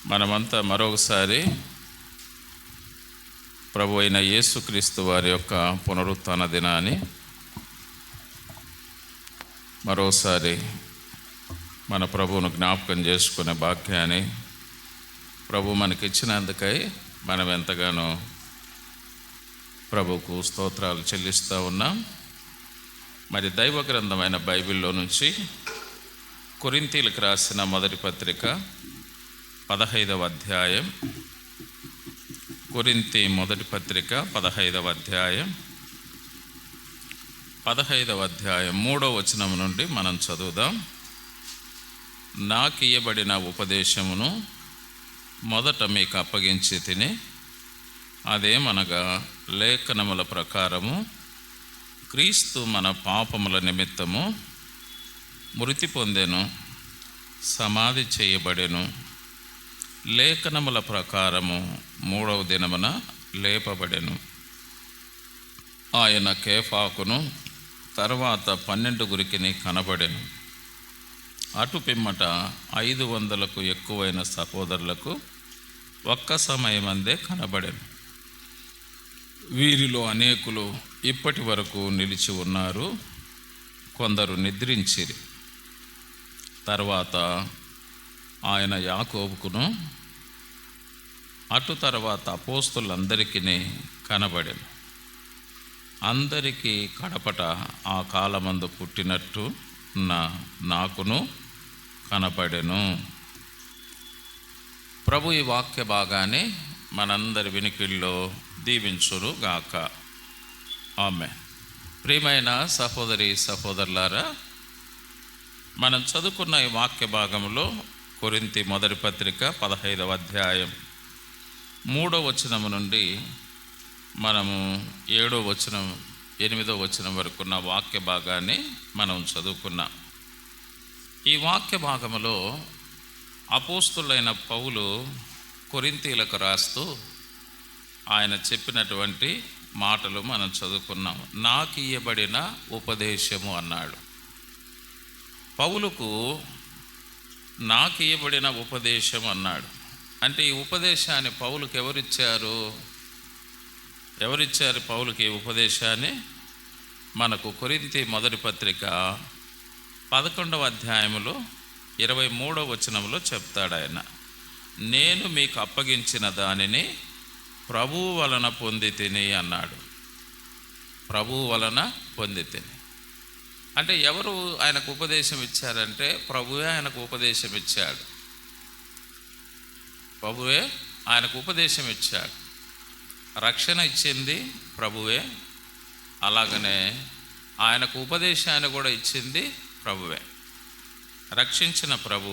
మనమంతా మరొకసారి ప్రభు అయిన యేసుక్రీస్తు వారి యొక్క పునరుత్థాన దినాన్ని మరోసారి మన ప్రభువును జ్ఞాపకం చేసుకునే భాగ్యాన్ని ప్రభు మనకిచ్చినందుకై మనం ఎంతగానో ప్రభుకు స్తోత్రాలు చెల్లిస్తూ ఉన్నాం. మరి దైవ గ్రంథమైన బైబిల్లో నుంచి కొరింథీలకు రాసిన మొదటి పత్రిక 15వ అధ్యాయం, కొరింథీ మొదటి పత్రిక 15వ అధ్యాయం 3వ వచనం నుండి మనం చదువుదాం. నాకు ఇయ్యబడిన ఉపదేశమును మొదట మీకు అప్పగించి తిని, అదేమనగా లేఖనముల ప్రకారము క్రీస్తు మన పాపముల నిమిత్తము మృతి పొందెను, సమాధి చేయబడెను, లేఖనముల ప్రకారము 3వ దినమున లేపబడెను. ఆయన కేఫాకును తర్వాత 12 కనబడెను. అటు పిమ్మట 500కు ఎక్కువైన సహోదరులకు ఒక్క సమయమందే కనబడెను. వీరిలో అనేకులు ఇప్పటి వరకు నిలిచి ఉన్నారు, కొందరు నిద్రించిరి. తర్వాత ఆయన యాకోబుకును అటు తర్వాత అపోస్తులందరికీ కనబడెను. అందరికీ కడపట ఆ కాలమందు పుట్టినట్టు నాకును కనబడెను. ప్రభు ఈ వాక్య భాగాన్ని మనందరి వినికిల్లో దీవించును గాక. ఆమేన్. ప్రియమైన సహోదరి సహోదరులారా, మనం చదువుకున్న ఈ వాక్య భాగంలో కొరింథీ మొదటి పత్రిక 15వ అధ్యాయం 3వ వచనం నుండి మనము 7వ వచనం 8వ వచనం వరకున్న వాక్య భాగాన్ని మనం చదువుకున్నాం. ఈ వాక్య భాగంలో అపోస్తులైన పౌలు కొరింథీలకు రాస్తూ ఆయన చెప్పినటువంటి మాటలు మనం చదువుకున్నాం. నాకు ఇయ్యబడిన ఉపదేశము అన్నాడు. పౌలుకు నాకు ఇయ్యబడిన ఉపదేశం అన్నాడు. అంటే ఈ ఉపదేశాన్ని పౌలుకు ఎవరిచ్చారు పౌలుకి ఈ ఉపదేశాన్ని? మనకు కొరింథీ మొదటి పత్రిక 11వ అధ్యాయంలో 23వ వచనంలో చెప్తాడు ఆయన, నేను మీకు అప్పగించిన దానిని ప్రభువు వలన పొందితిని అన్నాడు. ప్రభువు వలన పొందితిని అంటే ఎవరు ఆయనకు ఉపదేశం ఇచ్చారంటే ప్రభువే ఆయనకు ఉపదేశం ఇచ్చాడు. ప్రభువే ఆయనకు ఉపదేశం ఇచ్చాడు. రక్షణ ఇచ్చింది ప్రభువే, అలాగనే ఆయనకు ఉపదేశాన్ని కూడా ఇచ్చింది ప్రభువే. రక్షించిన ప్రభు,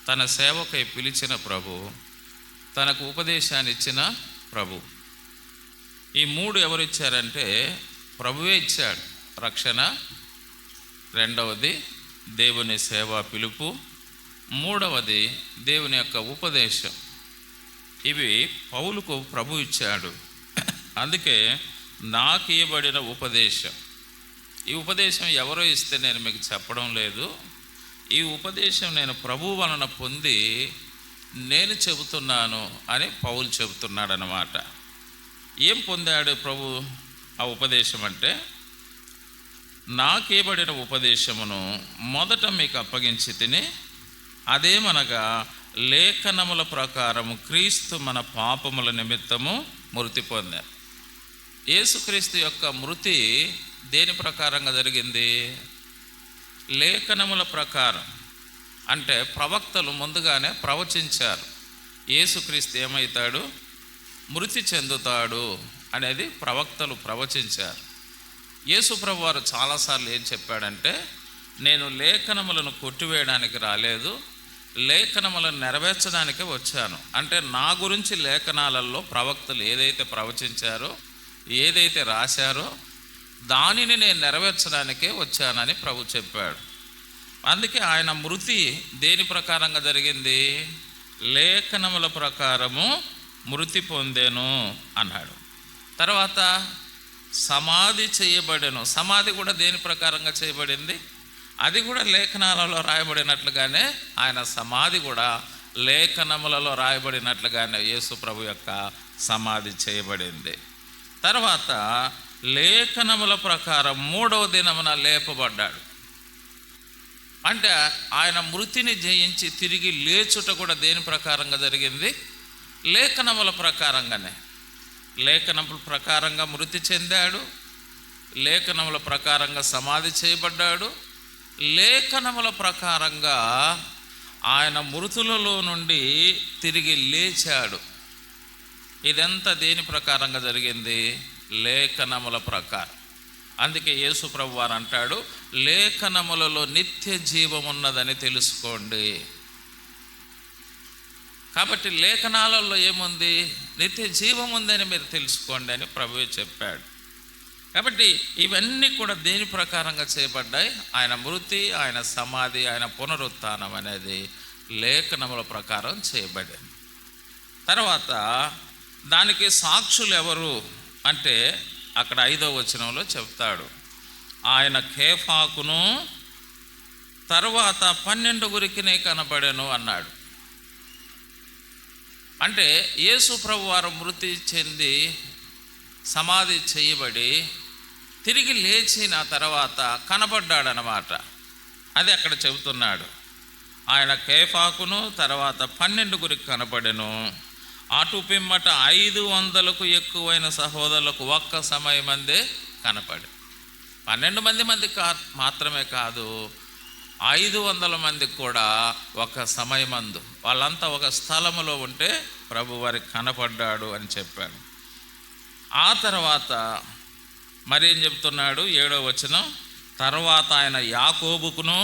తన సేవకై పిలిచిన ప్రభు, తనకు ఉపదేశాన్ని ఇచ్చిన ప్రభు. ఈ 3 ఎవరు ఇచ్చారంటే ప్రభువే ఇచ్చాడు. రక్షణ, రెండవది దేవుని సేవా పిలుపు, మూడవది దేవుని యొక్క ఉపదేశం. ఇవి పౌలుకు ప్రభు ఇచ్చాడు. అందుకే నాకు ఇవ్వబడిన ఉపదేశం. ఈ ఉపదేశం ఎవరో ఇస్తే నేను మీకు చెప్పడం లేదు. ఈ ఉపదేశం నేను ప్రభు వలన పొంది నేను చెబుతున్నాను అని పౌలు చెబుతున్నాడు అన్నమాట. ఏం పొందాడు ప్రభు ఆ ఉపదేశం అంటే, నాకేబడిన ఉపదేశమును మొదట మీకు అప్పగించి తిని, అదేమనగా లేఖనముల ప్రకారము క్రీస్తు మన పాపముల నిమిత్తము మృతి పొందారు. యేసుక్రీస్తు యొక్క మృతి దేని ప్రకారంగా జరిగింది? లేఖనముల ప్రకారం. అంటే ప్రవక్తలు ముందుగానే ప్రవచించారు, యేసుక్రీస్తు ఏమవుతాడు, మృతి చెందుతాడు అనేది ప్రవక్తలు ప్రవచించారు. యేసుప్రభు వారు చాలాసార్లు ఏం చెప్పాడంటే, నేను లేఖనములను కొట్టివేయడానికి రాలేదు, లేఖనములను నెరవేర్చడానికే వచ్చాను. అంటే నా గురించి లేఖనాలలో ప్రవక్తలు ఏదైతే ప్రవచించారో, ఏదైతే రాశారో దానిని నేను నెరవేర్చడానికే వచ్చానని ప్రభు చెప్పాడు. అందుకే ఆయన మృతి దేని ప్రకారంగా జరిగింది? లేఖనముల ప్రకారము మృతి పొందెను అన్నాడు. తర్వాత సమాధి చేయబడెను. సమాధి కూడా దేని ప్రకారంగా చేయబడింది? అది కూడా లేఖనాలలో రాయబడినట్లుగానే ఆయన సమాధి కూడా లేఖనములలో రాయబడినట్లుగానే యేసు ప్రభు యొక్క సమాధి చేయబడింది. తర్వాత లేఖనముల ప్రకారం 3వ దినమున లేపబడ్డాడు. అంటే ఆయన మృతిని జయించి తిరిగి లేచుట కూడా దేని ప్రకారంగా జరిగింది? లేఖనముల ప్రకారంగానే. లేఖనముల ప్రకారంగా మృతి చెందాడు, లేఖనముల ప్రకారంగా సమాధి చేయబడ్డాడు, లేఖనముల ప్రకారంగా ఆయన మృతులలో నుండి తిరిగి లేచాడు. ఇదంతా దేని ప్రకారంగా జరిగింది? లేఖనముల ప్రకారం. అందుకే యేసు ప్రభు వారు అంటాడు, లేఖనములలో నిత్య జీవం ఉన్నదని తెలుసుకోండి. కాబట్టి లేఖనాలలో ఏముంది? నిత్య జీవం ఉందని మీరు తెలుసుకోండి అని ప్రభువే చెప్పాడు. కాబట్టి ఇవన్నీ కూడా దేని ప్రకారంగా చేయబడ్డాయి? ఆయన మృతి, ఆయన సమాధి, ఆయన పునరుత్థానం అనేది లేఖనముల ప్రకారం చేయబడింది. తర్వాత దానికి సాక్షులు ఎవరు అంటే అక్కడ 5వ వచనంలో చెప్తాడు, ఆయన కేఫాకును తర్వాత 12 కనబడెను అన్నాడు. అంటే యేసు ప్రభు వారు మృతి చెంది సమాధి చేయబడి తిరిగి లేచిన తర్వాత కనబడ్డాడనమాట. అది అక్కడ చెబుతున్నాడు. ఆయన కేఫాకును తర్వాత 12 కనబడెను. అటు పిమ్మట 500కు ఎక్కువైన సహోదరులకు ఒక్క సమయమందే కనపడి. 12 మంది మాత్రమే కాదు, 500 మందికి కూడా ఒక సమయమందు, వాళ్ళంతా ఒక స్థలములో ఉంటే ప్రభు వారికి కనపడ్డాడు అని చెప్పాడు. ఆ తర్వాత మరేం చెప్తున్నాడు? 7వ వచనం, తర్వాత ఆయన యాకోబుకును,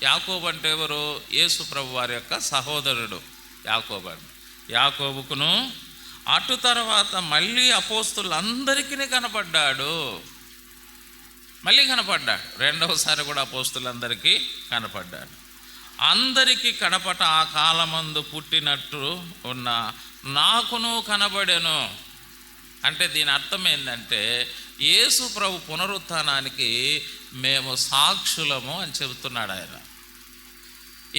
యాకోబు అంటే ఎవరు? యేసు ప్రభు వారి యొక్క సహోదరుడు యాకోబు. యాకోబుకును అటు తర్వాత మళ్ళీ అపోస్తులందరికీ కనపడ్డాడు. మళ్ళీ కనపడ్డాడు. 2వసారి కూడా అపోస్తులందరికీ కనపడ్డాడు. అందరికీ కనపట ఆ కాలమందు పుట్టినట్టు ఉన్న నాకును కనబడెను. అంటే దీని అర్థం ఏంటంటే యేసు ప్రభు పునరుత్థానానికి మేము సాక్షులము అని చెబుతున్నాడు ఆయన.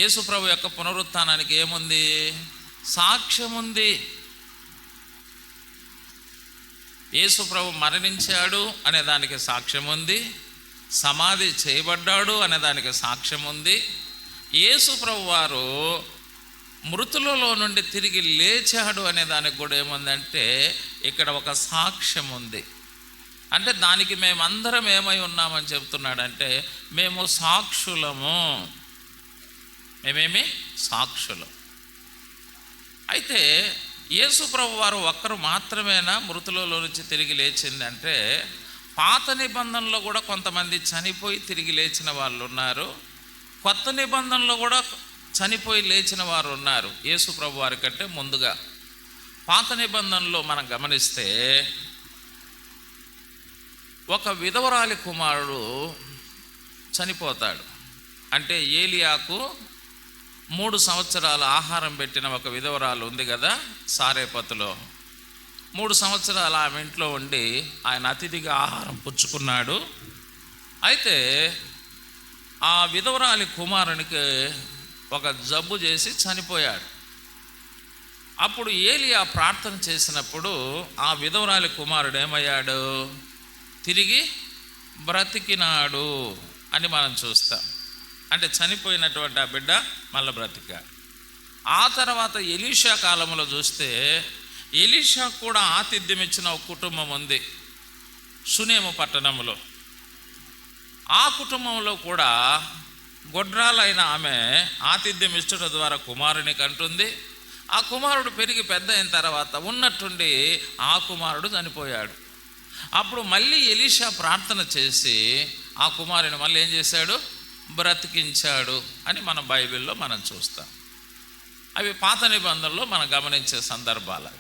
యేసు ప్రభు యొక్క పునరుత్థానానికి ఏముంది? సాక్ష్యం ఉంది. యేసు ప్రభు మరణించాడు అనే దానికి సాక్ష్యం ఉంది, సమాధి చేయబడ్డాడు అనే దానికి సాక్ష్యం ఉంది, యేసు ప్రభు వారు మృతులలో నుండి తిరిగి లేచాడు అనే దానికి కూడా ఏముందంటే ఇక్కడ ఒక సాక్ష్యం ఉంది. అంటే దానికి మేమందరం ఏమై ఉన్నామని చెప్తున్నాడంటే మేము సాక్షులము. మేమేమి? సాక్షులం. అయితే యేసు ప్రభు వారు ఒక్కరు మాత్రమేనా మృతులలో నుంచి తిరిగి లేచిందంటే పాత నిబంధనలో కూడా కొంతమంది చనిపోయి తిరిగి లేచిన వాళ్ళు ఉన్నారు, కొత్త నిబంధనలో కూడా చనిపోయి లేచిన వారు ఉన్నారు యేసు ప్రభు వారి కంటే ముందుగా. పాత నిబంధనలో మనం గమనిస్తే ఒక విధవరాలి కుమారుడు చనిపోతాడు. అంటే ఏలియాకు 3 సంవత్సరాలు ఆహారం పెట్టిన ఒక విధవరాలు ఉంది కదా సారేపతులో. 3 సంవత్సరాలు ఆమె ఇంట్లో ఉండి ఆయన అతిథిగా ఆహారం పుచ్చుకున్నాడు. అయితే ఆ విధవరాలి కుమారునికి ఒక జబ్బు చేసి చనిపోయాడు. అప్పుడు ఏలియా ప్రార్థన చేసినప్పుడు ఆ విధవరాలి కుమారుడు ఏమయ్యాడు? తిరిగి బ్రతికినాడు అని మనం చూస్తాం. అంటే చనిపోయినటువంటి ఆ బిడ్డ మళ్ళీ బ్రతికాడు. ఆ తర్వాత ఎలీషా కాలంలో చూస్తే ఎలీషా కూడా ఆతిథ్యం ఇచ్చిన ఒక కుటుంబం ఉంది సునేము పట్టణంలో. ఆ కుటుంబంలో కూడా గొడ్రాలైన ఆమె ఆతిథ్యం ఇచ్చుట ద్వారా కుమారుని కంటుంది. ఆ కుమారుడు పెరిగి పెద్ద అయిన తర్వాత ఉన్నట్టుండి ఆ కుమారుడు చనిపోయాడు. అప్పుడు మళ్ళీ ఎలీషా ప్రార్థన చేసి ఆ కుమారుని మళ్ళీ ఏం చేశాడు? బ్రతికించాడు అని మన బైబిల్లో మనం చూస్తాం. అవి పాత నిబంధనలో మనం గమనించే సందర్భాలు.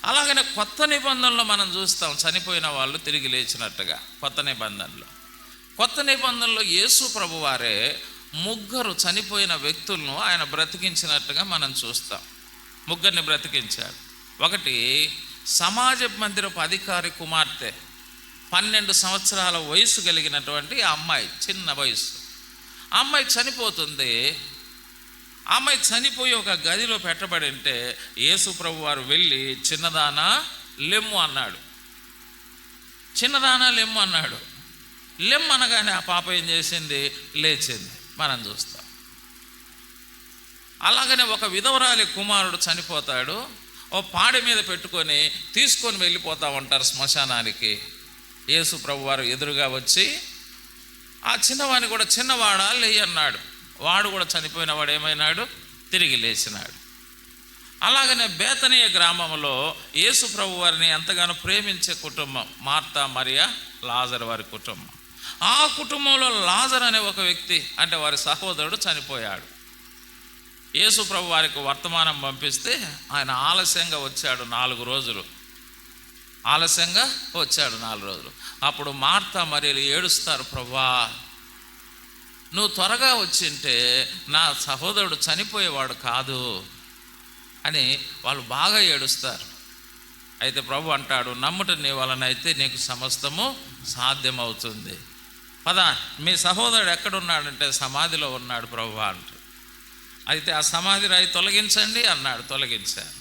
అలాగనే కొత్త నిబంధనలో మనం చూస్తాం చనిపోయిన వాళ్ళు తిరిగి లేచినట్టుగా. కొత్త నిబంధనలో యేసు ప్రభు వారే 3 చనిపోయిన వ్యక్తులను ఆయన బ్రతికించినట్టుగా మనం చూస్తాం. 3 బ్రతికించాడు. ఒకటి సమాజ మందిరపు అధికారి కుమార్తె, 12 సంవత్సరాల వయసు కలిగినటువంటి ఆ అమ్మాయి, చిన్న వయసు. ఆ అమ్మాయి చనిపోతుంది. అమ్మాయి చనిపోయి ఒక గదిలో పెట్టబడి ఉంటే యేసు ప్రభు వారు వెళ్ళి చిన్నదానా లెమ్ము అన్నాడు. చిన్నదానా లెమ్ము అన్నాడు. లెమ్ము అనగానే ఆ పాప ఏం చేసింది? లేచింది. మనం చూస్తాం. అలాగనే ఒక విధవరాలి కుమారుడు చనిపోతాడు. ఓ పాడె మీద పెట్టుకొని తీసుకొని వెళ్ళిపోతా ఉంటారు శ్మశానానికి. యేసు ప్రభు వారు ఎదురుగా వచ్చి ఆ చిన్నవాడిని కూడా, చిన్నవాడా లేయి అన్నాడు. వాడు కూడా చనిపోయిన వాడు ఏమైనాడు? తిరిగి లేచినాడు. అలాగనే బేతనీయ గ్రామంలో యేసు ప్రభు వారిని ఎంతగానో ప్రేమించే కుటుంబం మార్తా, మరియా, లాజరు వారి కుటుంబం. ఆ కుటుంబంలో లాజరు అనే ఒక వ్యక్తి, అంటే వారి సహోదరుడు చనిపోయాడు. యేసు ప్రభు వారికి వర్తమానం పంపిస్తే ఆయన ఆలస్యంగా వచ్చాడు 4 రోజులు. ఆలస్యంగా వచ్చాడు 4 రోజులు. అప్పుడు మార్తా మరియలు ఏడుస్తారు, ప్రభువా నువ్వు త్వరగా వచ్చింటే నా సహోదరుడు చనిపోయేవాడు కాదు అని వాళ్ళు బాగా ఏడుస్తారు. అయితే ప్రభు అంటాడు, నమ్ముట నీ వలనైతే నీకు సమస్తము సాధ్యమవుతుంది. పద, మీ సహోదరుడు ఎక్కడున్నాడంటే సమాధిలో ఉన్నాడు ప్రభువా అంటాడు. అయితే ఆ సమాధి రాయి తొలగించండి అన్నాడు. తొలగించారు.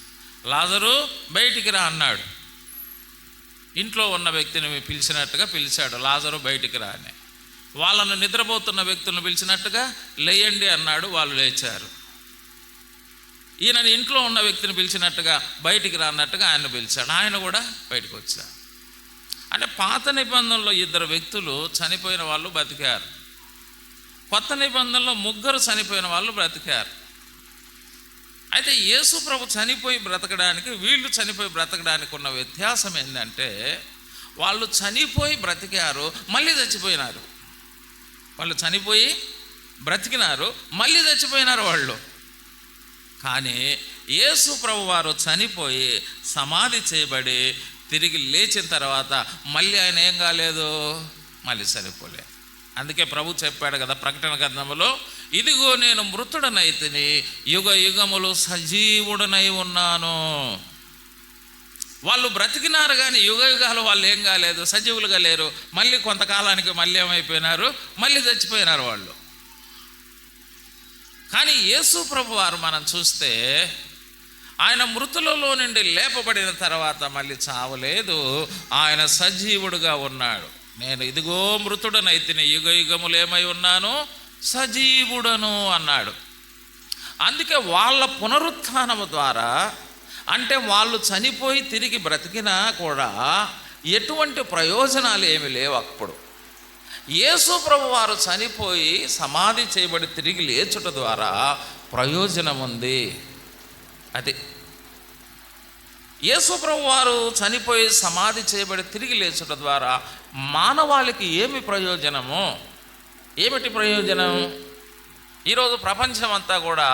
లాజరు బయటికి రా అన్నాడు. ఇంట్లో ఉన్న వ్యక్తిని పిలిచినట్టుగా పిలిచాడు, లాజరు బయటికి రా అని. వాళ్ళను నిద్రపోతున్న వ్యక్తులను పిలిచినట్టుగా లేయండి అన్నాడు. వాళ్ళు లేచారు. ఈయనని ఇంట్లో ఉన్న వ్యక్తిని పిలిచినట్టుగా బయటికి రా అన్నట్టుగా ఆయన పిలిచాడు. ఆయన కూడా బయటకు వచ్చాడు. అంటే పాత నిబంధనలో 2 వ్యక్తులు చనిపోయిన వాళ్ళు బతికారు. కొత్త నిబంధనలో 3 చనిపోయిన వాళ్ళు బ్రతికారు. అయితే యేసు ప్రభు చనిపోయి బ్రతకడానికి, వీళ్ళు చనిపోయి బ్రతకడానికి ఉన్న వ్యత్యాసం ఏంటంటే, వాళ్ళు చనిపోయి బ్రతికారు, మళ్ళీ చచ్చిపోయినారు. వాళ్ళు చనిపోయి బ్రతికినారు, మళ్ళీ చచ్చిపోయినారు వాళ్ళు. కానీ యేసు ప్రభు వారు చనిపోయి సమాధి చేయబడి తిరిగి లేచిన తర్వాత మళ్ళీ ఆయన ఏం కాలేదు? మళ్ళీ చనిపోలేదు. అందుకే ప్రభు చెప్పాడు కదా ప్రకటన గ్రంథంలో, ఇదిగో నేను మృతుడనైతిని, యుగ యుగములు సజీవుడనై ఉన్నాను. వాళ్ళు బ్రతికినారు కానీ యుగ యుగాలు వాళ్ళు ఏం కాలేదు, సజీవులుగా లేరు. మళ్ళీ కొంతకాలానికి మళ్ళీ ఏమైపోయినారు? మళ్ళీ చచ్చిపోయినారు వాళ్ళు. కానీ యేసు ప్రభు వారు మనం చూస్తే ఆయన మృతులలో నుండి లేపబడిన తర్వాత మళ్ళీ చావలేదు, ఆయన సజీవుడుగా ఉన్నాడు. నేను ఇదిగో మృతుడనైతిని, యుగ యుగములు ఏమై ఉన్నాను? సజీవుడను అన్నాడు. అందుకే వాళ్ళ పునరుత్థానము ద్వారా, అంటే వాళ్ళు చనిపోయి తిరిగి బ్రతికినా కూడా ఎటువంటి ప్రయోజనాలు ఏమి లేవు. అప్పుడు యేసు ప్రభు వారు చనిపోయి సమాధి చేయబడి తిరిగి లేచుట ద్వారా ప్రయోజనం ఉంది. అది యేసు ప్రభు వారు చనిపోయి సమాధి చేయబడి తిరిగి లేచుట ద్వారా మానవాళికి ఏమి ప్రయోజనము? ఏమిటి ప్రయోజనం? ఈరోజు ప్రపంచం అంతా కూడా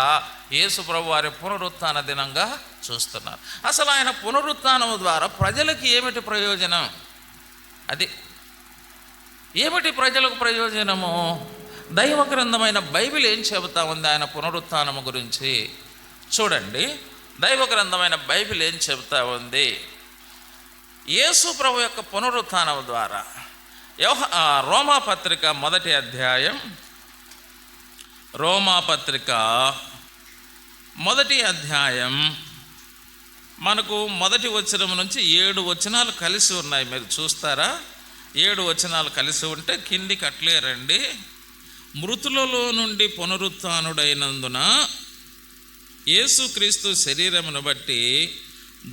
యేసు ప్రభు వారి పునరుత్థాన దినంగా చూస్తున్నారు. అసలు ఆయన పునరుత్థానము ద్వారా ప్రజలకి ఏమిటి ప్రయోజనం? అది ఏమిటి ప్రజలకు ప్రయోజనము? దైవ గ్రంథమైన బైబిల్ ఏం చెబుతా ఉంది ఆయన పునరుత్థానము గురించి? చూడండి, దైవ గ్రంథమైన బైబిల్ ఏం చెబుతా ఉంది? యేసు ప్రభు యొక్క పునరుత్థానం ద్వారా రోమాపత్రిక 1వ అధ్యాయం, రోమాపత్రిక 1వ అధ్యాయం మనకు 1వ వచనం నుంచి 7 వచనాలు కలిసి ఉన్నాయి. మీరు చూస్తారా? 7 వచనాలు కలిసి ఉంటే కిందికి అట్లే రండి. మృతులలో నుండి పునరుత్థానుడైనందున యేసుక్రీస్తు శరీరమును బట్టి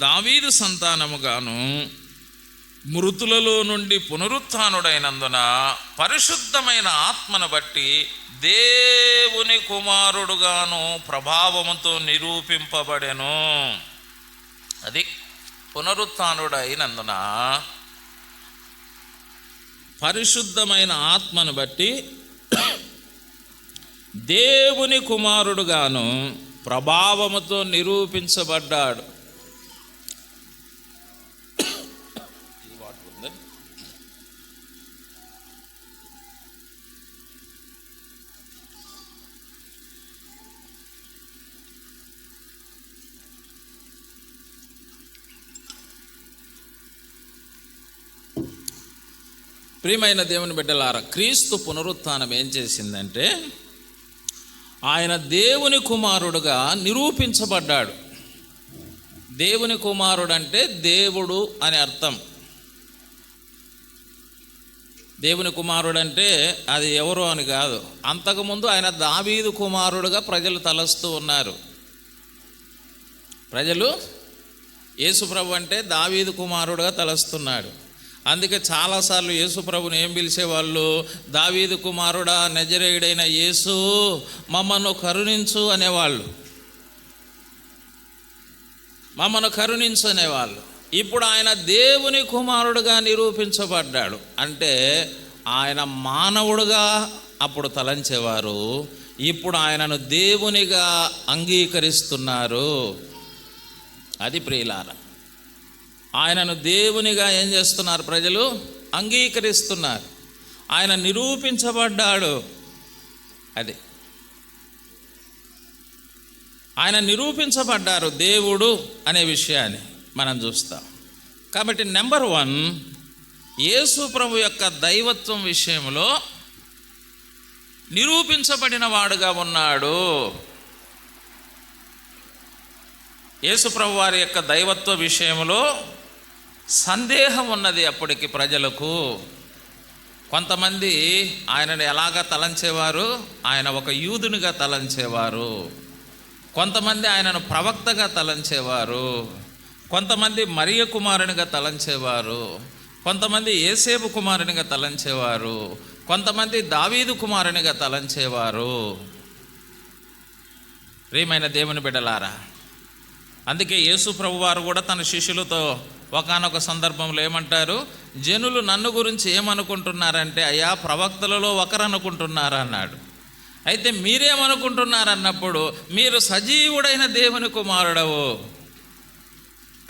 దావీదు సంతానముగాను, మృతులలో నుండి పునరుత్థానుడైనందున పరిశుద్ధమైన ఆత్మను బట్టి దేవుని కుమారుడుగాను ప్రభావముతో నిరూపింపబడెను. అది పునరుత్థానుడైనందున పరిశుద్ధమైన ఆత్మను బట్టి దేవుని కుమారుడుగాను ప్రభావముతో నిరూపించబడ్డాడు. ప్రియమైన దేవుని బిడ్డలారా, క్రీస్తు పునరుత్థానం ఏం చేసిందంటే ఆయన దేవుని కుమారుడుగా నిరూపించబడ్డాడు. దేవుని కుమారుడు అంటే దేవుడు అని అర్థం. దేవుని కుమారుడు అంటే అది ఎవరో అని కాదు. అంతకుముందు ఆయన దావీదు కుమారుడుగా ప్రజలు తలస్తూ ఉన్నారు. ప్రజలు యేసుప్రభు అంటే దావీదు కుమారుడుగా తలస్తున్నాడు. అందుకే చాలాసార్లు యేసుప్రభుని ఏం పిలిచేవాళ్ళు? దావీదు కుమారుడా, నజరేయుడైన యేసు, మమ్మను కరుణించు అనేవాళ్ళు. మమ్మను కరుణించు అనేవాళ్ళు. ఇప్పుడు ఆయన దేవుని కుమారుడుగా నిరూపించబడ్డాడు. అంటే ఆయన మానవుడుగా అప్పుడు తలంచేవారు, ఇప్పుడు ఆయనను దేవునిగా అంగీకరిస్తున్నారు. అది ప్రియులారా, ఆయనను దేవునిగా ఏం చేస్తున్నారు? ప్రజలు అంగీకరిస్తున్నారు. ఆయన నిరూపించబడ్డాడు. అది ఆయన నిరూపించబడ్డారు దేవుడు అనే విషయాన్ని మనం చూస్తాం. కాబట్టి నెంబర్ 1, యేసు ప్రభు యొక్క దైవత్వం విషయంలో నిరూపించబడిన వాడుగా ఉన్నాడు. యేసు ప్రభు వారి యొక్క దైవత్వ విషయంలో సందేహం ఉన్నది అప్పటికి ప్రజలకు. కొంతమంది ఆయనను ఎలాగా తలంచేవారు? ఆయన ఒక యూదునిగా తలంచేవారు. కొంతమంది ఆయనను ప్రవక్తగా తలంచేవారు. కొంతమంది మరియ కుమారునిగా తలంచేవారు. కొంతమంది యేసేపు కుమారునిగా తలంచేవారు. కొంతమంది దావీదు కుమారునిగా తలంచేవారు. ప్రియమైన దేవుని బిడ్డలారా, అందుకే యేసు ప్రభు వారు కూడా తన శిష్యులతో ఒకానొక సందర్భంలో ఏమంటారు? జనులు నన్ను గురించి ఏమనుకుంటున్నారంటే, అయ్యా ప్రవక్తలలో ఒకరు అనుకుంటున్నారా అన్నాడు. అయితే మీరేమనుకుంటున్నారన్నప్పుడు, మీరు సజీవుడైన దేవుని కుమారుడవు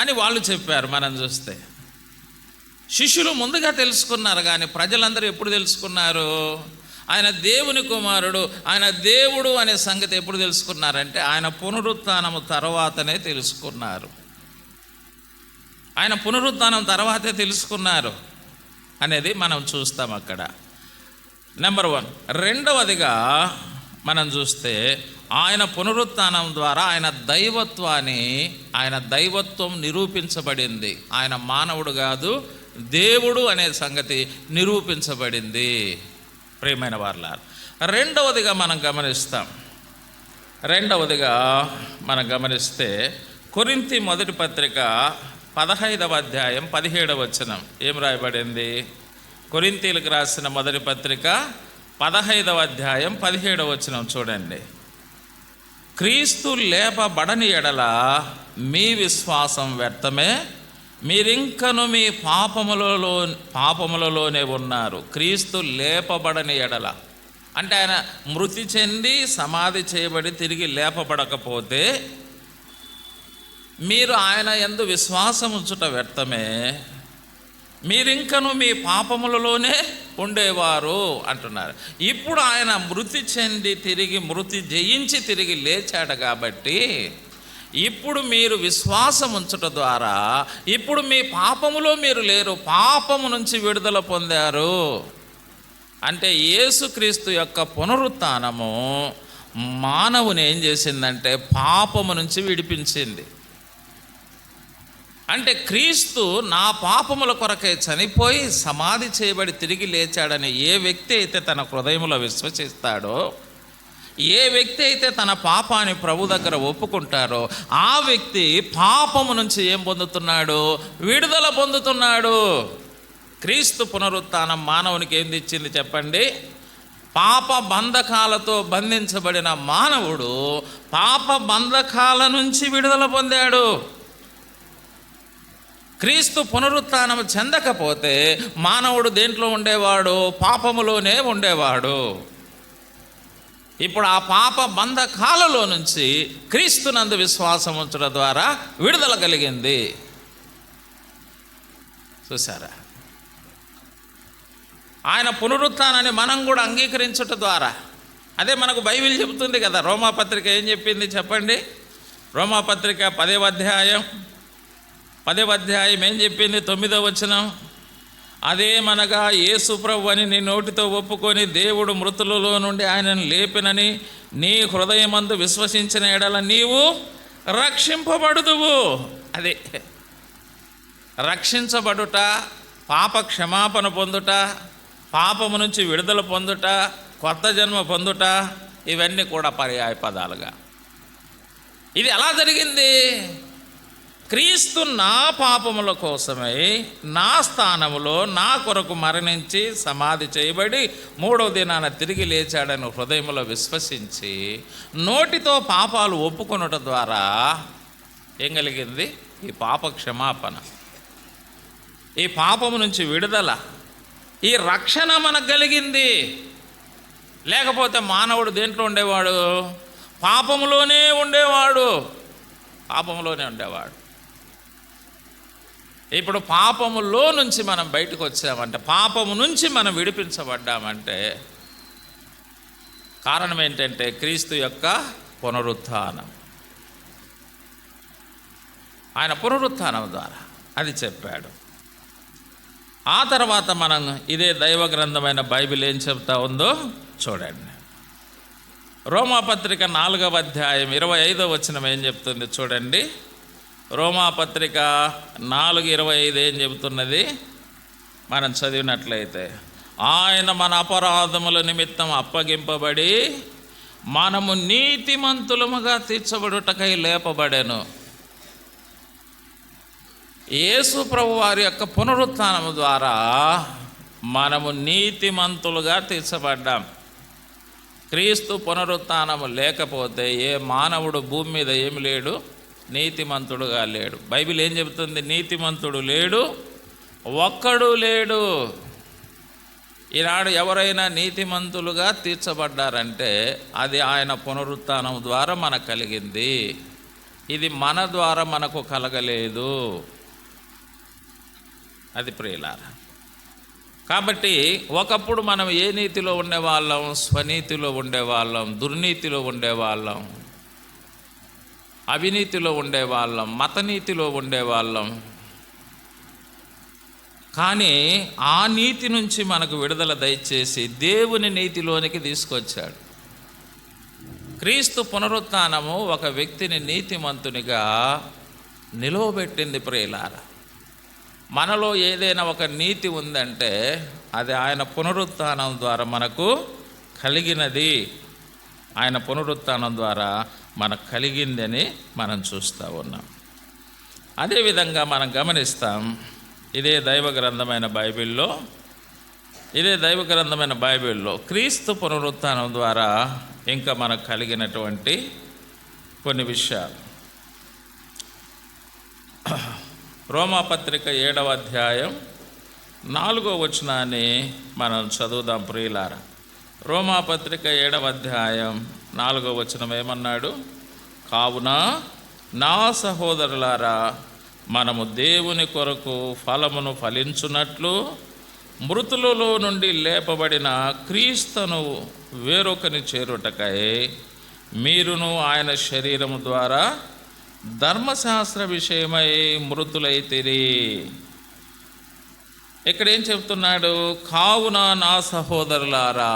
అని వాళ్ళు చెప్పారు. మనం చూస్తే శిష్యులు ముందుగా తెలుసుకున్నారు, కానీ ప్రజలందరూ ఎప్పుడు తెలుసుకున్నారు? ఆయన దేవుని కుమారుడు, ఆయన దేవుడు అనే సంగతి ఎప్పుడు తెలుసుకున్నారంటే ఆయన పునరుత్థానము తర్వాతనే తెలుసుకున్నారు. ఆయన పునరుత్థానం తర్వాతే తెలుసుకున్నారు అనేది మనం చూస్తాం అక్కడ. నెంబర్ 1. రెండవదిగా మనం చూస్తే ఆయన పునరుత్థానం ద్వారా ఆయన దైవత్వం నిరూపించబడింది. ఆయన మానవుడు కాదు, దేవుడు అనే సంగతి నిరూపించబడింది. ప్రియమైన వారలారా, రెండవదిగా మనం గమనిస్తే కొరింథీ మొదటి పత్రిక 15వ అధ్యాయం 17వ వచనం ఏం రాయబడింది? కొరింథీలకు రాసిన మొదటి పత్రిక 15వ అధ్యాయం 17వ వచనం చూడండి. క్రీస్తు లేపబడని ఎడల మీ విశ్వాసం వ్యర్థమే, మీరింకను మీ పాపములలోనే ఉన్నారు. క్రీస్తు లేపబడని ఎడల అంటే ఆయన మృతి చెంది సమాధి చేయబడి తిరిగి లేపబడకపోతే మీరు ఆయన యందు విశ్వాసం ఉంచుట వ్యర్థమే, మీరింకను మీ పాపములలోనే ఉండేవారు అంటున్నారు. ఇప్పుడు ఆయన మృతి చెంది మృతి జయించి తిరిగి లేచాడు కాబట్టి ఇప్పుడు మీరు విశ్వాసం ఉంచుట ద్వారా ఇప్పుడు మీ పాపములో మీరు లేరు, పాపము నుంచి విడుదల పొందారు. అంటే యేసుక్రీస్తు యొక్క పునరుత్థానము మానవుని ఏం చేసిందంటే పాపము నుంచి విడిపించింది. అంటే క్రీస్తు నా పాపముల కొరకై చనిపోయి సమాధి చేయబడి తిరిగి లేచాడని ఏ వ్యక్తి అయితే తన హృదయంలో విశ్వసిస్తాడో, ఏ వ్యక్తి అయితే తన పాపాన్ని ప్రభు దగ్గర ఒప్పుకుంటారో ఆ వ్యక్తి పాపము నుంచి ఏం పొందుతున్నాడు? విడుదల పొందుతున్నాడు. క్రీస్తు పునరుత్థానం మానవునికి ఏం తెచ్చింది చెప్పండి? పాప బంధకాలతో బంధించబడిన మానవుడు పాప బంధకాల నుంచి విడుదల పొందాడు. క్రీస్తు పునరుత్థానం చెందకపోతే మానవుడు దేంట్లో ఉండేవాడు? పాపములోనే ఉండేవాడు. ఇప్పుడు ఆ పాప బంధకాలలో నుంచి క్రీస్తునందు విశ్వాసం ఉంచడం ద్వారా విడుదల కలిగింది. చూసారా? ఆయన పునరుత్థానాన్ని మనం కూడా అంగీకరించడం ద్వారా, అదే మనకు బైబిల్ చెబుతుంది కదా. రోమాపత్రిక ఏం చెప్పింది చెప్పండి? రోమాపత్రిక 10వ అధ్యాయం ఏం చెప్పింది? 9వ వచనం, అదేమనగా యేసు ప్రభువు అని నీ నోటితో ఒప్పుకొని దేవుడు మృతులలో నుండి ఆయనను లేపినని నీ హృదయమందు విశ్వసించిన ఎడల నీవు రక్షింపబడుదువు. అదే రక్షించబడుట, పాప క్షమాపణ పొందుట, పాపము నుంచి విడుదల పొందుట, కొత్త జన్మ పొందుట, ఇవన్నీ కూడా పర్యాయ పదాలుగా. ఇది ఎలా జరిగింది? క్రీస్తు నా పాపముల కోసమై నా స్థానములో నా కొరకు మరణించి సమాధి చేయబడి 3వ దినాన తిరిగి లేచాడని హృదయంలో విశ్వసించి నోటితో పాపాలు ఒప్పుకొనుట ద్వారా ఏం కలిగింది? ఈ పాప క్షమాపణ, ఈ పాపము నుంచి విడుదల, ఈ రక్షణ మనకు కలిగింది. లేకపోతే మానవుడు దేంట్లో ఉండేవాడు? పాపములోనే ఉండేవాడు. ఇప్పుడు పాపములో నుంచి మనం బయటకు వచ్చామంటే, పాపము నుంచి మనం విడిపించబడ్డామంటే కారణం ఏంటంటే క్రీస్తు యొక్క పునరుత్థానం. ఆయన పునరుత్థానం ద్వారా అది చెప్పాడు. ఆ తర్వాత మనం ఇదే దైవ గ్రంథమైన బైబిల్ ఏం చెప్తా ఉందో చూడండి. రోమాపత్రిక 4వ అధ్యాయం 25వ వచనం ఏం చెప్తుంది చూడండి. రోమాపత్రిక 4:25 ఏం చెబుతున్నది? మనం చదివినట్లయితే, ఆయన మన అపరాధముల నిమిత్తం అప్పగింపబడి మనము నీతిమంతులముగా తీర్చబడుటకై లేపబడెను. యేసు ప్రభు వారి యొక్క పునరుత్థానము ద్వారా మనము నీతిమంతులుగా తీర్చబడ్డాం. క్రీస్తు పునరుత్థానము లేకపోతే ఏ మానవుడు భూమి మీద ఏమి లేడు, నీతిమంతుడుగా లేడు. బైబిల్ ఏం చెబుతుంది? నీతిమంతుడు లేడు, ఒక్కడు లేడు. ఈనాడు ఎవరైనా నీతిమంతులుగా తీర్చబడ్డారంటే అది ఆయన పునరుత్థానం ద్వారా మనకు కలిగింది. ఇది మన ద్వారా మనకు కలగలేదు. అది ప్రియులారా. కాబట్టి ఒకప్పుడు మనం ఏ నీతిలో ఉండేవాళ్ళం? స్వనీతిలో ఉండేవాళ్ళం, దుర్నీతిలో ఉండేవాళ్ళం, అవినీతిలో ఉండేవాళ్ళం, మతనీతిలో ఉండేవాళ్ళం. కానీ ఆ నీతి నుంచి మనకు విడుదల దయచేసి దేవుని నీతిలోనికి తీసుకొచ్చాడు. క్రీస్తు పునరుత్థానము ఒక వ్యక్తిని నీతిమంతునిగా నిలువబెట్టింది ప్రియులారా. మనలో ఏదైనా ఒక నీతి ఉందంటే అది ఆయన పునరుత్థానం ద్వారా మనకు కలిగినది. ఆయన పునరుత్థానం ద్వారా మనకు కలిగిందని మనం చూస్తూ ఉన్నాం. అదేవిధంగా మనం గమనిస్తాం, ఇదే దైవ గ్రంథమైన బైబిల్లో క్రీస్తు పునరుత్థానం ద్వారా ఇంకా మనకు కలిగినటువంటి కొన్ని విషయాలు. రోమాపత్రిక 7వ అధ్యాయం 4వ వచనాన్ని మనం చదువుదాం ప్రియులారా. రోమాపత్రిక 7వ అధ్యాయం 4వ వచనం ఏమన్నాడు? కావున నా సహోదరులారా, మనము దేవుని కొరకు ఫలమును ఫలించున్నట్లు మృతులలో నుండి లేపబడిన క్రీస్తును వేరొకని చేరుటకై మీరును ఆయన శరీరము ద్వారా ధర్మశాస్త్ర విషయమై మృతులైతిరి. ఇక్కడ ఏం చెప్తున్నాడు? కావున నా సహోదరులారా,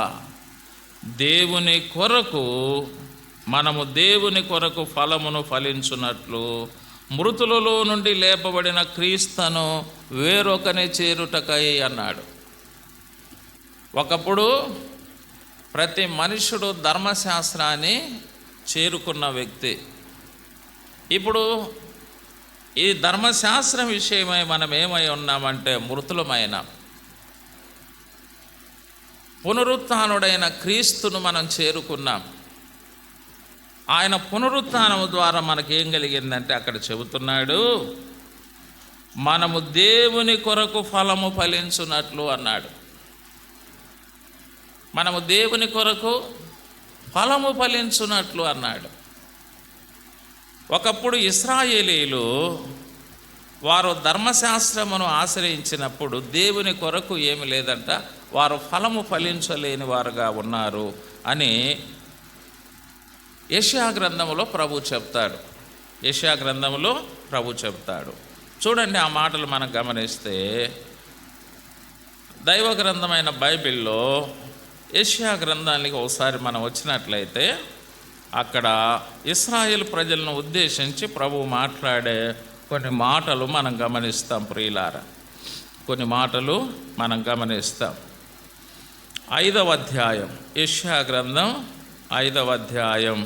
మనము దేవుని కొరకు ఫలమును ఫలించున్నట్లు మృతులలో నుండి లేపబడిన క్రీస్తును వేరొకని చేరుటకై అన్నాడు. ఒకప్పుడు ప్రతి మనుషుడు ధర్మశాస్త్రాన్ని చేరుకున్న వ్యక్తి. ఇప్పుడు ఈ ధర్మశాస్త్రం విషయమై మనం ఏమై ఉన్నామంటే మృతులమైన. పునరుత్థానుడైన క్రీస్తును మనం చేరుకున్నాం. ఆయన పునరుత్థానం ద్వారా మనకేం కలిగిందంటే అక్కడ చెబుతున్నాడు, మనము దేవుని కొరకు ఫలము ఫలించున్నట్లు అన్నాడు. మనము దేవుని కొరకు ఫలము ఫలించున్నట్లు అన్నాడు. ఒకప్పుడు ఇశ్రాయేలీలు వారు ధర్మశాస్త్రమును ఆశ్రయించినప్పుడు దేవుని కొరకు ఏమి లేదంట, వారు ఫలము ఫలించలేని వారుగా ఉన్నారు అని యెషయా గ్రంథములో ప్రభు చెప్తాడు. చూడండి, ఆ మాటలు మనం గమనిస్తే దైవ గ్రంథమైన బైబిల్లో యెషయా గ్రంథానికి ఒకసారి మనం వచ్చినట్లయితే అక్కడ ఇశ్రాయేలు ప్రజలను ఉద్దేశించి ప్రభువు మాట్లాడే కొన్ని మాటలు మనం గమనిస్తాం ప్రియులారా. కొన్ని మాటలు మనం గమనిస్తాం. 5వ అధ్యాయం, యెషయా గ్రంథం 5వ అధ్యాయం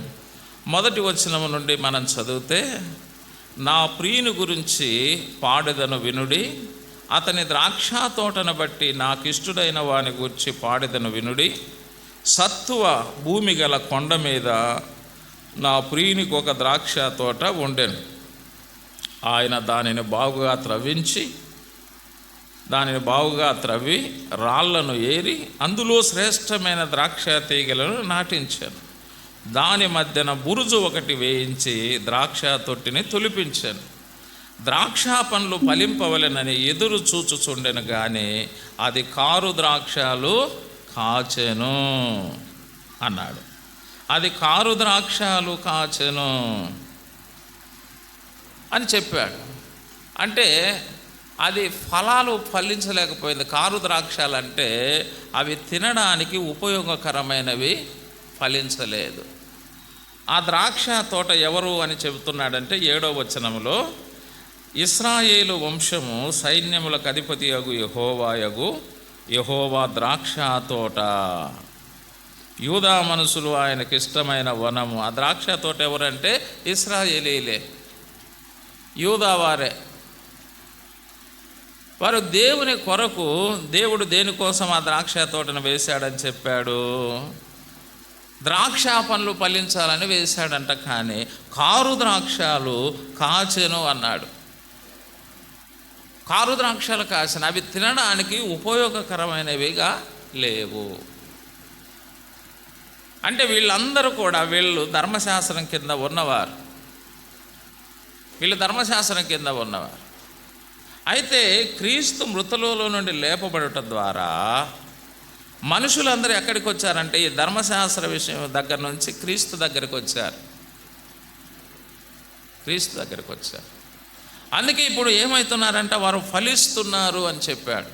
1వ వచనం నుండి మనం చదివితే, నా ప్రియుని గురించి పాడెదను వినుడి, అతని ద్రాక్ష తోటను బట్టి నాకిష్టుడైన వాని గురించి పాడెదను వినుడి. సత్తువ భూమి గల కొండ మీద నా ప్రియునికి ఒక ద్రాక్ష తోట ఉండెను. ఆయన దానిని బాగుగా త్రవ్వి రాళ్లను ఏరి అందులో శ్రేష్టమైన ద్రాక్ష తీగలను నాటించాను. దాని మధ్యన బురుజు ఒకటి వేయించి ద్రాక్ష తొట్టిని తొలిపించాను. ద్రాక్ష పండ్లు ఫలింపవలెనని ఎదురు చూచుచుండెను గాని అది కారు ద్రాక్షలు కాచెను అన్నాడు. అది కారు ద్రాక్షలు కాచెను అని చెప్పాడు. అంటే అది ఫలాలు ఫలించలేకపోయింది. కారు ద్రాక్షలు అంటే అవి తినడానికి ఉపయోగకరమైనవి ఫలించలేదు. ఆ ద్రాక్ష తోట ఎవరు అని చెబుతున్నాడంటే 7వ వచనంలో, ఇశ్రాయేలు వంశము సైన్యములకు అధిపతి అగు యెహోవా ద్రాక్ష తోట, యూదా మనుషులు ఆయనకి ఇష్టమైన వనము. ఆ ద్రాక్ష తోట ఎవరంటే ఇశ్రాయేలీలే, యూదా వారే. వారు దేవుని కొరకు, దేవుడు దేనికోసం ఆ ద్రాక్ష తోటను వేశాడని చెప్పాడు? ద్రాక్ష పండ్లు ఫలించాలని వేశాడంట. కానీ కారు ద్రాక్షలు కాచెను అన్నాడు. కారు ద్రాక్షలు కాసిన అవి తినడానికి ఉపయోగకరమైనవిగా లేవు. అంటే వీళ్ళందరూ కూడా వీళ్ళు ధర్మశాస్త్రం కింద ఉన్నవారు. అయితే క్రీస్తు మృతులలో నుండి లేపబడటం ద్వారా మనుషులందరూ ఎక్కడికి వచ్చారంటే ఈ ధర్మశాస్త్ర విషయం దగ్గర నుంచి క్రీస్తు దగ్గరికి వచ్చారు. అందుకే ఇప్పుడు ఏమవుతున్నారంటే వారు ఫలిస్తున్నారు అని చెప్పాడు.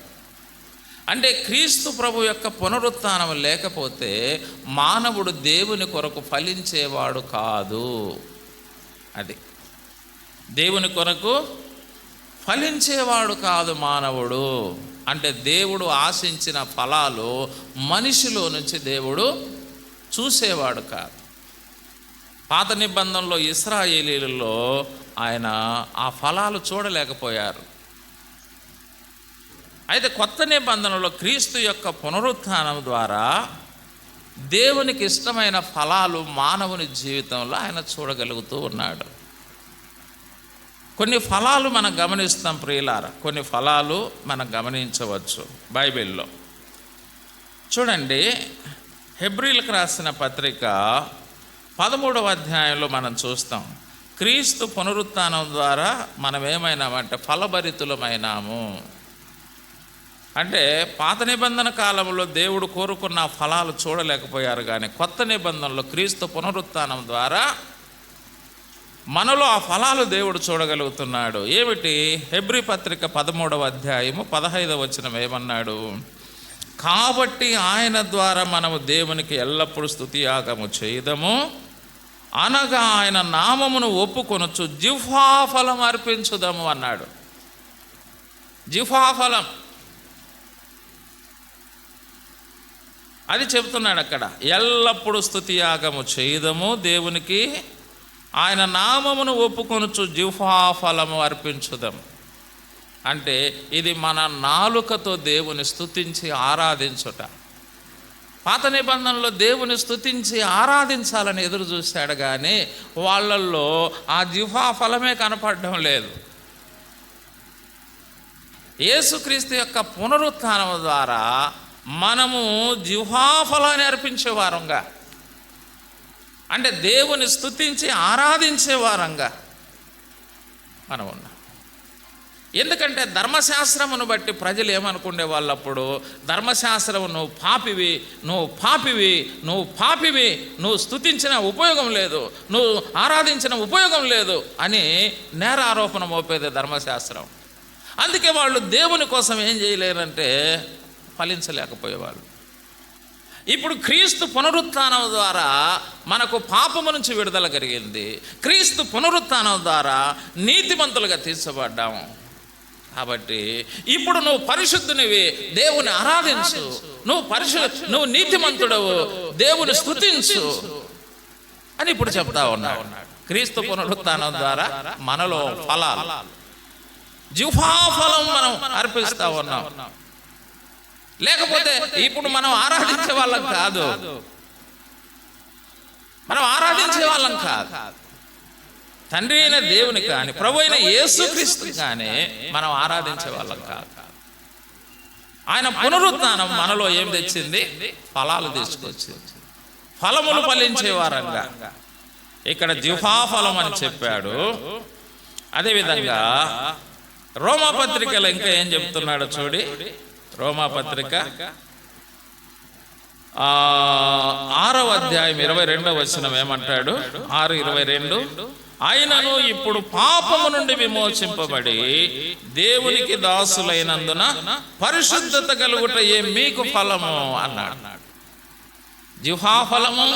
అంటే క్రీస్తు ప్రభు యొక్క పునరుత్థానం లేకపోతే మానవుడు దేవుని కొరకు ఫలించేవాడు కాదు. అది దేవుని కొరకు ఫలించేవాడు కాదు మానవుడు. అంటే దేవుడు ఆశించిన ఫలాలు మనిషిలో నుంచి దేవుడు చూసేవాడు కాదు. పాత నిబంధనలో ఇశ్రాయేలీలలో ఆయన ఆ ఫలాలు చూడలేకపోయారు. అయితే కొత్త నిబంధనలో క్రీస్తు యొక్క పునరుత్థానం ద్వారా దేవునికి ఇష్టమైన ఫలాలు మానవుని జీవితంలో ఆయన చూడగలుగుతూ ఉన్నాడు. కొన్ని ఫలాలు మనం గమనిస్తాం ప్రియులారా, కొన్ని ఫలాలు మనం గమనించవచ్చు బైబిల్లో. చూడండి, హెబ్రీలకు రాసిన పత్రిక 13వ అధ్యాయంలో మనం చూస్తాం. క్రీస్తు పునరుత్థానం ద్వారా మనం ఏమైనామంటే ఫలభరితులమైనాము. అంటే పాత నిబంధన కాలంలో దేవుడు కోరుకున్న ఫలాలు చూడలేకపోయారు. కానీ కొత్త నిబంధనలో క్రీస్తు పునరుత్థానం ద్వారా మనలో ఆ ఫలాలు దేవుడు చూడగలుగుతున్నాడు. ఏమిటి? హెబ్రీ పత్రిక 13వ అధ్యాయము 15వ వచనం ఏమన్నాడు? కాబట్టి ఆయన ద్వారా మనము దేవునికి ఎల్లప్పుడూ స్తుతియాగము చేయదము, అనగా ఆయన నామమును ఒప్పుకొనొచ్చు జిహ్వాఫలం అర్పించుదము అన్నాడు. జిహ్వాఫలం అది చెప్తున్నాడు అక్కడ. ఎల్లప్పుడూ స్తుతియాగము చేయదము దేవునికి, ఆయన నామమును ఒప్పుకొనొచ్చు జిహ్వాఫలము అర్పించుదాం. అంటే ఇది మన నాలుకతో దేవుని స్తుతించి ఆరాధించుట. పాత నిబంధనలో దేవుని స్తుతించి ఆరాధించాలని ఎదురు చూశాడు, కానీ వాళ్ళల్లో ఆ జిహ్వాఫలమే కనపడడం లేదు. యేసుక్రీస్తు యొక్క పునరుత్థానం ద్వారా మనము జిహ్వాఫలాన్ని అర్పించే వారంగా, అంటే దేవుని స్తుతించి ఆరాధించే వారంగా మనం ఉన్నాం. ఎందుకంటే ధర్మశాస్త్రమును బట్టి ప్రజలు ఏమనుకునే వాళ్ళప్పుడు, ధర్మశాస్త్రము నువ్వు పాపివి, నువ్వు పాపివి, నువ్వు పాపివి, నువ్వు స్తుతించిన ఉపయోగం లేదు, నువ్వు ఆరాధించిన ఉపయోగం లేదు అని నేర ఆరోపణ మోపేది ధర్మశాస్త్రం. అందుకే వాళ్ళు దేవుని కోసం ఏం చేయలేరంటే ఫలించలేకపోయేవాళ్ళు. ఇప్పుడు క్రీస్తు పునరుత్థానం ద్వారా మనకు పాపము నుంచి విడుదల కలిగింది. క్రీస్తు పునరుత్థానం ద్వారా నీతిమంతులుగా తీర్చబడ్డాము. కాబట్టి ఇప్పుడు నువ్వు పరిశుద్ధునివి, దేవుని ఆరాధించు. నువ్వు నీతిమంతుడవు, దేవుని స్తుతించు అని ఇప్పుడు చెప్తా ఉన్నాడు. క్రీస్తు పునరుత్థానం ద్వారా మనలో ఫలాలు, జిహ్వాఫలం మనం అర్పిస్తా ఉన్నాం. లేకపోతే ఇప్పుడు మనం ఆరాధించే వాళ్ళం కాదు, తండ్రి అయిన దేవుని కానీ ప్రభు అయిన యేసుక్రీస్తు కానీ మనం ఆరాధించే వాళ్ళం కాదు. ఆయన పునరుత్థానం మనలో ఏం తెచ్చింది? ఫలాలు తీసుకొచ్చింది. ఫలములు ఫలించే వారంగా ఇక్కడ జిహ్వాఫలం అని చెప్పాడు. అదేవిధంగా రోమాపత్రికలో ఇంకా ఏం చెప్తున్నాడో చూడి. రోమాపత్రిక 6వ అధ్యాయం 22వ వచనం ఏమంటాడు? 6:22, ఆయనను ఇప్పుడు పాపము నుండి విమోచింపబడి దేవునికి దాసులైనందున పరిశుద్ధత కలుగుటయే మీకు ఫలము అన్నాడు. జిహ్వాఫలము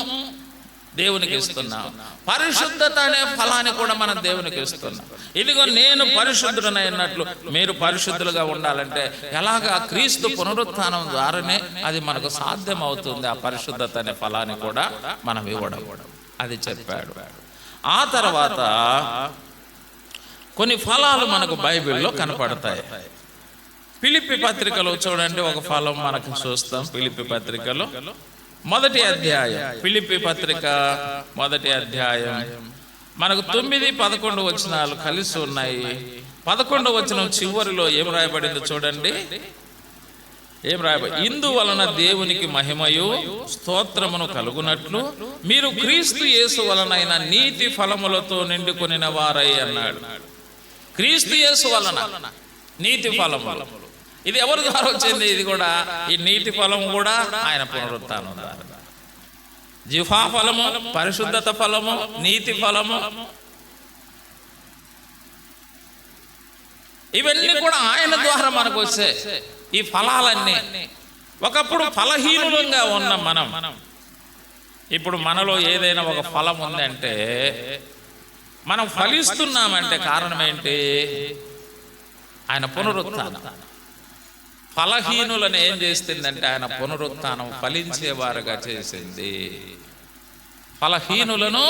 దేవునికి ఇస్తున్నాం, పరిశుద్ధత అనే ఫలాన్ని కూడా మనం దేవునికి ఇస్తున్నాం. ఇదిగో నేను పరిశుద్ధుడనైనట్లు మీరు పరిశుద్ధులుగా ఉండాలంటే ఎలాగా? క్రీస్తు పునరుత్థానం ద్వారానే అది మనకు సాధ్యం అవుతుంది. ఆ పరిశుద్ధత అనే ఫలాన్ని కూడా మనం ఇవ్వడం, అది చెప్పాడు. ఆ తర్వాత కొన్ని ఫలాలు మనకు బైబిల్లో కనపడతాయి. ఫిలిప్పీ పత్రికలో చూడండి, ఒక ఫలం మనకు చూస్తాం. ఫిలిప్పీ పత్రికలో 1వ అధ్యాయం, ఫిలిప్పీ పత్రిక 1వ అధ్యాయం మనకు 9-11 వచనాలు కలిసి ఉన్నాయి. 11వ వచనం చివరిలో ఏం రాయబడిందో చూడండి. ఏం రాయబడి? ఇందువలన దేవునికి మహిమయు స్తోత్రమును కలుగునట్లు మీరు క్రీస్తు యేసు వలనైన నీతి ఫలములతో నిండుకొనిన వారై అన్నాడు. క్రీస్తు యేసు వలన నీతి ఫలములు, ఇది ఎవరి ద్వారా వచ్చింది? ఇది కూడా, ఈ నీతి ఫలం కూడా ఆయన పునరుత్థానం ద్వారా. జిహ్వా ఫలము, పరిశుద్ధత ఫలము, నీతి ఫలము, ఇవన్నీ కూడా ఆయన ద్వారా మనకు వచ్చాయి. ఈ ఫలాలన్నీ ఒకప్పుడు ఫలహీనులంగా ఉన్న మనం, ఇప్పుడు మనలో ఏదైనా ఒక ఫలం ఉందంటే మనం ఫలిస్తున్నామంటే కారణం ఏంటి? ఆయన పునరుత్థానం. ఫలహీనులను ఏం చేస్తుందంటే ఆయన పునరుత్థానం ఫలించేవారుగా చేసింది. ఫలహీనులను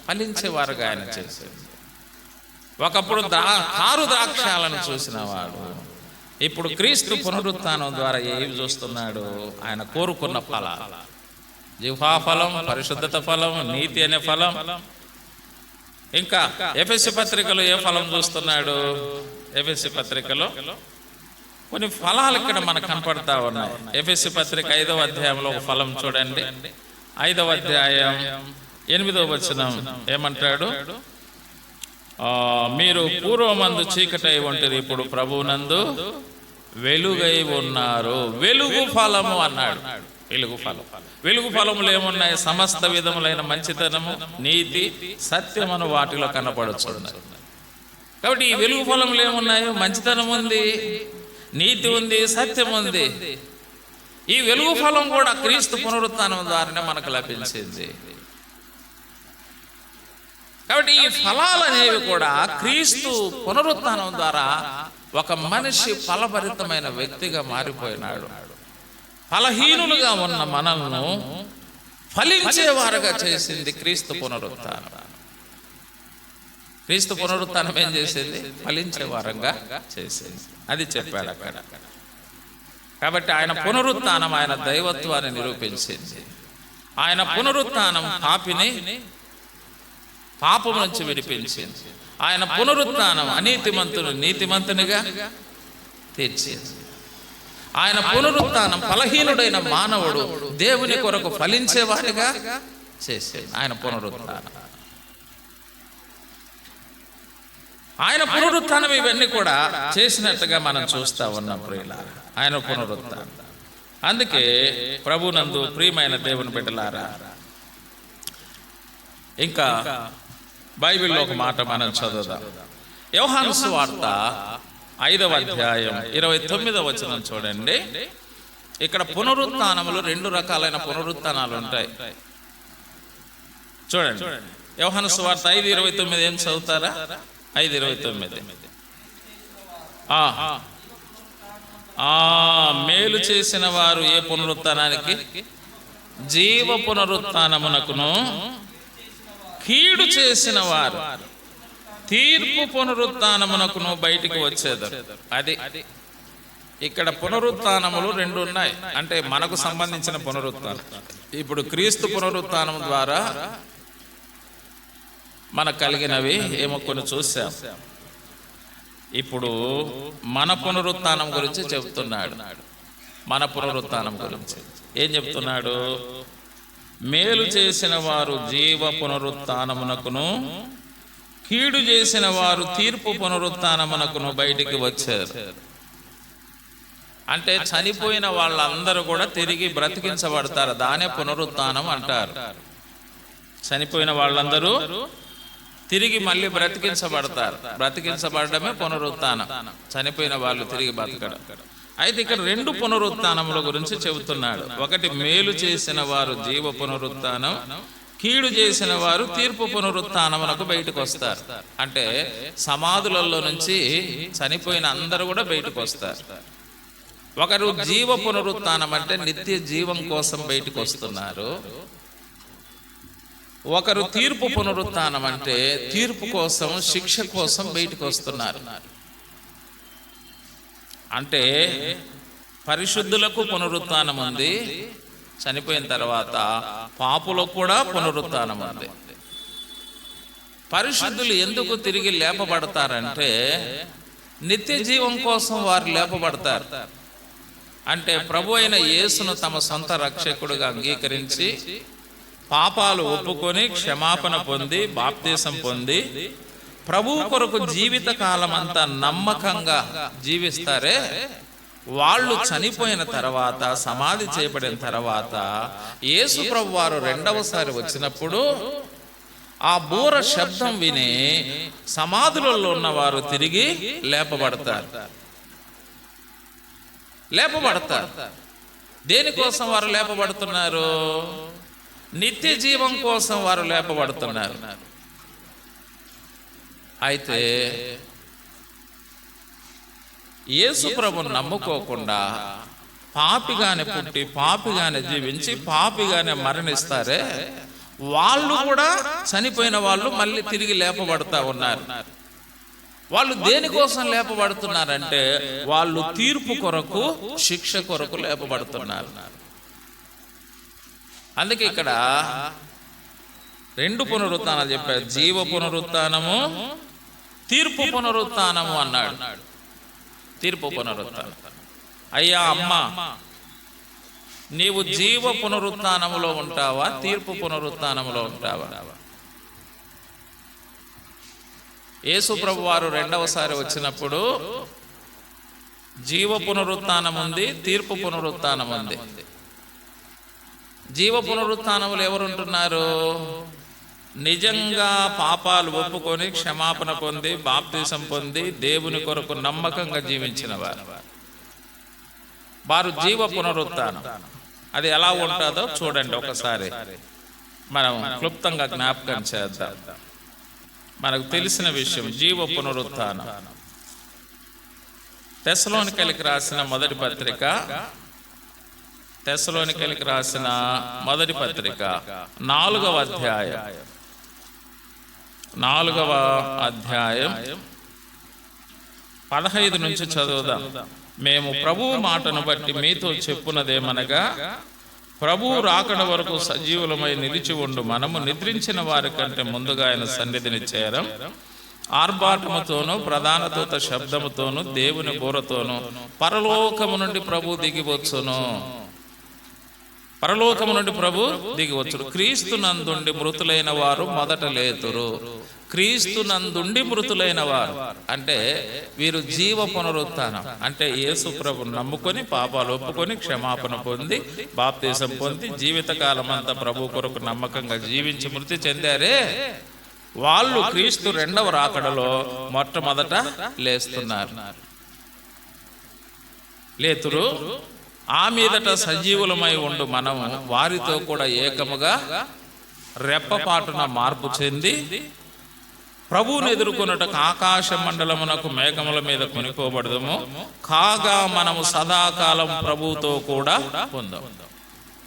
ఫలించేవారుగా ఆయన చేసింది. ఒకప్పుడు కారు ద్రాక్షాలను చూసిన వాడు ఇప్పుడు క్రీస్తు పునరుత్థానం ద్వారా ఏమి చూస్తున్నాడు? ఆయన కోరుకున్న ఫలాలు, జిహ్వా ఫలం, పరిశుద్ధత ఫలం, నీతి అనే ఫలం. ఇంకా ఎఫెసీ పత్రికలో ఏ ఫలం చూస్తున్నాడు? ఎఫెసీ పత్రికలో కొన్ని ఫలాలు ఇక్కడ మనకు కనపడతా ఉన్నాయి. ఎఫెసీ పత్రిక 5వ అధ్యాయంలో ఒక ఫలం చూడండి. 5వ అధ్యాయం 8వ వచనం ఏమంటాడు? మీరు పూర్వమందు చీకటై ఉంటది, ఇప్పుడు ప్రభువునందు వెలుగై ఉన్నారు. వెలుగు ఫలము అన్నాడు. వెలుగు ఫలం, వెలుగు ఫలములు ఏమున్నాయి? సమస్త విధములైన మంచితనము, నీతి, సత్యమును వాటిలో కనపడుచున్నాయి. కాబట్టి ఈ వెలుగు ఫలములు ఏమున్నాయి? మంచితనం ఉంది, నీతి ఉంది, సత్యం ఉంది. ఈ వెలుగు ఫలం కూడా క్రీస్తు పునరుత్థానం ద్వారానే మనకు లభించింది. కాబట్టి ఈ ఫలాలు అనేవి కూడా క్రీస్తు పునరుత్థానం ద్వారా ఒక మనిషి ఫలభరితమైన వ్యక్తిగా మారిపోయినాడు. ఫలహీనులుగా ఉన్న మనల్ని ఫలించేవారుగా చేసింది క్రీస్తు పునరుత్థానం. క్రీస్తు పునరుత్థానం ఏం చేసింది? ఫలించే వారంగా చేసింది. అది చెప్పాడు అక్కడ. కాబట్టి ఆయన పునరుత్థానం ఆయన దైవత్వాన్ని నిరూపించింది. ఆయన పునరుత్థానం పాపిని పాపం నుంచి విడిపించింది. ఆయన పునరుత్థానం అనీతిమంతుని నీతిమంతునిగా తీర్చింది. ఆయన పునరుత్థానం ఫలహీనుడైన మానవుడు దేవుని కొరకు ఫలించేవాడిగా చేసేది. ఆయన పునరుత్థానం, ఆయన పునరుత్థానం ఇవన్నీ కూడా చేసినట్టుగా మనం చూస్తా ఉన్నాం ప్రియులారా. ఆయన పునరుత్థానం. అందుకే ప్రభునందు ప్రియమైన దేవుని బిడ్డలారా, ఇంకా బైబిల్లో ఒక మాట మనం చదువుదాం. యోహాను సువార్త 5వ అధ్యాయం 29వ వచనం చూడండి. ఇక్కడ పునరుత్థానములు 2 రకాలైన పునరుత్థానాలు ఉంటాయి. చూడండి, యోహాను సువార్త 5:29 ఏం చదువుతారా? 5:29 మేలు చేసిన వారు ఏ పునరుత్థానానికి? జీవ పునరుత్థానమునకును, కీడు చేసిన వారు తీర్పు పునరుత్థానమునకును బయటికి వచ్చేదారు. అది ఇక్కడ పునరుత్థానములు 2 ఉన్నాయి. అంటే మనకు సంబంధించిన పునరుత్థానం. ఇప్పుడు క్రీస్తు పునరుత్థానం ద్వారా మనకు కలిగినవి ఏమో కొన్ని చూసాం. ఇప్పుడు మన పునరుత్థానం గురించి చెబుతున్నాడు. మన పునరుత్థానం గురించి ఏం చెప్తున్నాడు? మేలు చేసిన వారు జీవ పునరుత్థానమునకును, కీడు చేసిన వారు తీర్పు పునరుత్థానమునకును బయటికి వచ్చారు. అంటే చనిపోయిన వాళ్ళందరూ కూడా తిరిగి బ్రతికించబడతారు. దానే పునరుత్థానం అంటారు. చనిపోయిన వాళ్ళందరూ తిరిగి మళ్ళీ బ్రతికించబడతారు. బ్రతికించబడమే పునరుత్థానం, చనిపోయిన వాళ్ళు తిరిగి బతకడం. అయితే ఇక్కడ 2 పునరుత్థానముల గురించి చెబుతున్నాడు. ఒకటి మేలు చేసిన వారు జీవ పునరుత్థానం, కీడు చేసిన వారు తీర్పు పునరుత్థానమునకు బయటకు వస్తారు. అంటే సమాధులలో నుంచి చనిపోయిన అందరూ కూడా బయటకు వస్తారు. ఒకరు జీవ పునరుత్థానం అంటే నిత్య జీవం కోసం బయటకు వస్తున్నారు. ఒకరు తీర్పు పునరుత్థానం అంటే తీర్పు కోసం, శిక్ష కోసం బయటకు వస్తున్నారు. అంటే పరిశుద్ధులకు పునరుత్థానం ఉంది, చనిపోయిన తర్వాత పాపులకు కూడా పునరుత్థానం ఉంది. పరిశుద్ధులు ఎందుకు తిరిగి లేపబడతారంటే నిత్య జీవం కోసం వారు లేపబడతారు. అంటే ప్రభు అయిన యేసును తమ సొంత రక్షకుడుగా అంగీకరించి పాపాలు ఒప్పుకొని క్షమాపణ పొంది బాప్తీసం పొంది ప్రభు కొరకు జీవిత కాలం అంతా నమ్మకంగా జీవిస్తారే, వాళ్ళు చనిపోయిన తర్వాత, సమాధి చేయబడిన తర్వాత యేసు ప్రభు వారు 2వసారి వచ్చినప్పుడు ఆ బూర శబ్దం విని సమాధులలో ఉన్నవారు తిరిగి లేపబడతారు. దేనికోసం వారు లేపబడుతున్నారు? నిత్య జీవం కోసం వారు లేపబడుతున్నారు. అయితే యేసు ప్రభుని నమ్ముకోకుండా పాపిగానే పుట్టి పాపిగానే జీవించి పాపిగానే మరణిస్తారే, వాళ్ళు కూడా చనిపోయిన వాళ్ళు మళ్ళీ తిరిగి లేపబడతా ఉన్నారు. వాళ్ళు దేనికోసం లేపబడుతున్నారంటే వాళ్ళు తీర్పు కొరకు, శిక్ష కొరకు లేపబడుతున్నారు. అందుకే ఇక్కడ 2 పునరుత్థానాలు చెప్పారు. జీవ పునరుత్థానము, తీర్పు పునరుత్థానము అన్నాడు. తీర్పు పునరుత్థానం. అయ్యా అమ్మ, నీవు జీవ పునరుత్థానములో ఉంటావా, తీర్పు పునరుత్థానములో ఉంటావా? యేసు ప్రభు వారు 2వసారి వచ్చినప్పుడు జీవ పునరుత్థానం ఉంది, తీర్పు పునరుత్థానం ఉంది. జీవ పునరుత్థానములు ఎవరుంటున్నారు? నిజంగా పాపాలు ఒప్పుకొని క్షమాపణ పొంది బాప్తీసం పొంది దేవుని కొరకు నమ్మకంగా జీవించిన వారు జీవ పునరుత్థానం. అది ఎలా ఉంటుందో చూడండి ఒకసారి, మనం క్లుప్తంగా జ్ఞాపకం చేద్దాం. మనకు తెలిసిన విషయం జీవ పునరుత్థానం. తెస్సలోనికైలకు రాసిన మొదటి పత్రిక, తెస్సలోనికైలకు రాసిన మొదటి పత్రిక 4వ అధ్యాయం 15 నుంచి చదువుదాం. మేము ప్రభువు మాటను బట్టి మీతో చెప్పున్నదేమనగా, ప్రభువు రాకడ వరకు సజీవులమై నిలిచి ఉండు మనము నిద్రించిన వారి కంటే ముందుగా ఆయన సన్నిధిని చేరం, ఆర్భాటముతోనూ ప్రధాన దూత శబ్దముతోనూ దేవుని బూరతోనూ పరలోకము నుండి ప్రభు దిగివచ్చును. పరలోకము నుండి ప్రభు దిగివచ్చును. క్రీస్తునందుండి మృతులైన వారు మొదట లేతురు. క్రీస్తునందుండి మృతులైన వారు అంటే వీరు జీవ పునరుత్థానం. అంటే యేసు ప్రభు నమ్ముకొని పాపాలు ఒప్పుకొని క్షమాపణ పొంది బాప్తీసం పొంది జీవితకాలం అంతా ప్రభు కొరకు నమ్మకంగా జీవించి మృతి చెందారే, వాళ్ళు క్రీస్తు 2వ రాకడలో మొట్టమొదట లేతురు. ఆ మీదట సజీవులమై ఉండు మనం వారితో కూడా ఏకముగా రెప్పపాటున మార్పు చెంది ప్రభువును ఎదుర్కొనుటకు ఆకాశ మండలమునకు మేఘముల మీద కొనిపోబడదము, కాగా మనము సదాకాలం ప్రభువుతో కూడా పొందాం.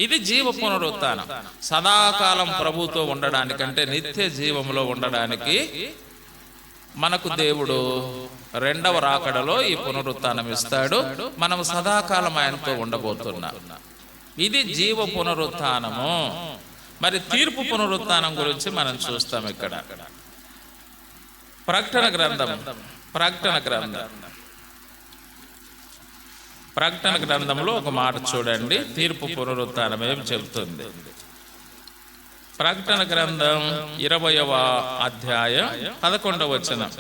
ఇది జీవ పునరుత్థానం. సదాకాలం ప్రభువుతో ఉండడానికంటే నిత్య జీవంలో ఉండడానికి మనకు దేవుడు రెండవ రాకడలో ఈ పునరుత్థానం ఇస్తాడు. మనం సదాకాలం ఆయనతో ఉండబోతున్నాం. ఇది జీవ పునరుత్థానము. మరి తీర్పు పునరుత్థానం గురించి మనం చూస్తాం ఇక్కడ. ప్రకటన గ్రంథంలో ఒక మాట చూడండి, తీర్పు పునరుత్థానం ఏం చెబుతుంది. ప్రకటన గ్రంథం 20వ అధ్యాయం 11వ వచనం.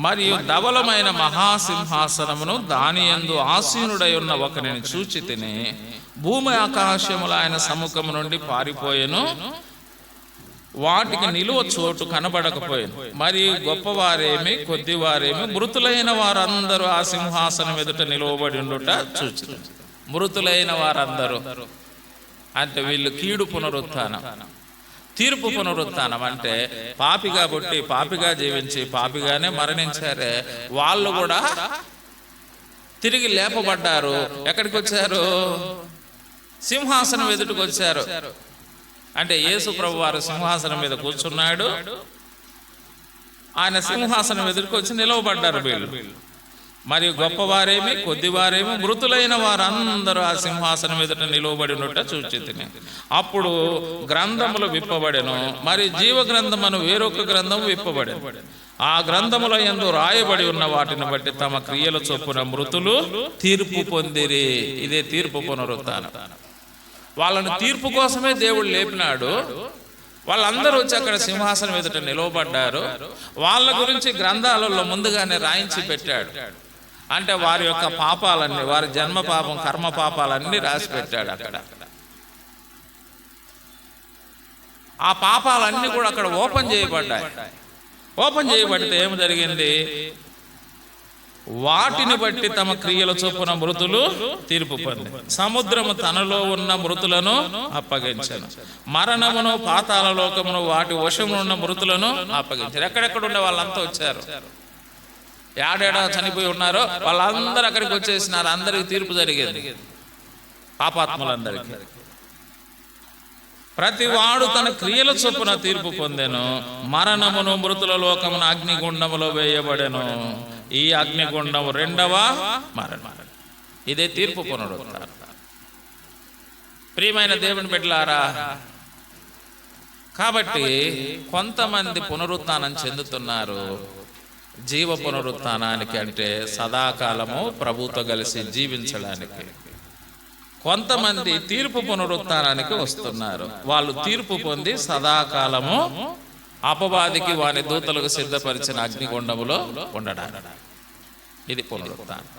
మరియు ధవలమైన మహాసింహాసనమును దాని యందు ఆసీనుడై ఉన్న ఒకరిని చూచి తిని, భూమి ఆకాశములు ఆయన సముఖము నుండి పారిపోయెను, వాటికి నిలువ చోటు కనబడకపోయాను. మరి గొప్పవారేమి కొద్దివారేమి మృతులైన వారందరూ ఆ సింహాసనం ఎదుట నిలువబడి ఉండుట చూచి. మృతులైన వారందరూ అంటే వీళ్ళు కీడు పునరుత్థానం. తీర్పు పునరుత్థానం అంటే పాపిగా పుట్టి పాపిగా జీవించి పాపిగానే మరణించారే వాళ్ళు కూడా తిరిగి లేపబడ్డారు. ఎక్కడికి వచ్చారు? సింహాసనం ఎదుటికి వచ్చారు. అంటే యేసు ప్రభు వారు సింహాసనం మీద కూర్చున్నాడు, ఆయన సింహాసనం ఎదుటికి వచ్చి నిలవబడ్డారు వీళ్ళు. మరియు గొప్పవారేమి కొద్దివారేమి మృతులైన వారందరూ ఆ సింహాసనం ఎదుట నిలువబడి ఉన్నట్టు చూచితిని. అప్పుడు గ్రంథములు విప్పబడెను, మరి జీవ గ్రంథమును వేరొక గ్రంథం విప్పబడెను. ఆ గ్రంథముల యందు రాయబడి ఉన్న వాటిని బట్టి తమ క్రియల చొప్పున మృతులు తీర్పు పొందిరి. ఇదే తీర్పు పునరుత్థానం. వాళ్ళను తీర్పు కోసమే దేవుడు లేపినాడు. వాళ్ళందరూ వచ్చి అక్కడ సింహాసనం ఎదుట నిలవబడ్డారు. వాళ్ళ గురించి గ్రంథాలలో ముందుగానే రాయించి పెట్టాడు. అంటే వారి యొక్క పాపాలన్నీ, వారి జన్మ పాపం కర్మ పాపాలన్నీ రాసి పెట్టాడు అక్కడ. ఆ పాపాలన్నీ కూడా అక్కడ ఓపెన్ చేయబడ్డాయి. ఓపెన్ చేయబడితే ఏమి జరిగింది? వాటిని బట్టి తమ క్రియల చొప్పున మృతులు తీర్పు పొంది, సముద్రము తనలో ఉన్న మృతులను అప్పగించను, మరణమును పాతాళ లోకమును వాటి వశమును ఉన్న మృతులను అప్పగించారు. ఎక్కడెక్కడ ఉండే వాళ్ళంతా వచ్చారు. ఏడేడా చనిపోయి ఉన్నారో వాళ్ళందరూ అక్కడికి వచ్చేసినారు. అందరికి తీర్పు జరిగేది, పాపాత్ములందరికీ. ప్రతి వాడు తన క్రియల చొప్పున తీర్పు పొందెను. మరణమును మృతుల లోకమును అగ్నిగుండములో వేయబడెను. ఈ అగ్నిగుండం రెండవ మరణం. ఇదే తీర్పు పునరుత్థానం. ప్రియమైన దేవుని బిడ్డలారా, కాబట్టి కొంతమంది పునరుత్థానం చెందుతున్నారు జీవ పునరుత్థానానికి, అంటే సదాకాలము ప్రభుతో కలిసి జీవించడానికి. కొంతమంది తీర్పు పునరుత్థానానికి వస్తున్నారు. వాళ్ళు తీర్పు పొంది సదాకాలము అపవాదికి వాని దూతలకు సిద్ధపరిచిన అగ్నిగుండములో ఉండడానికి. ఇది పునరుత్థానం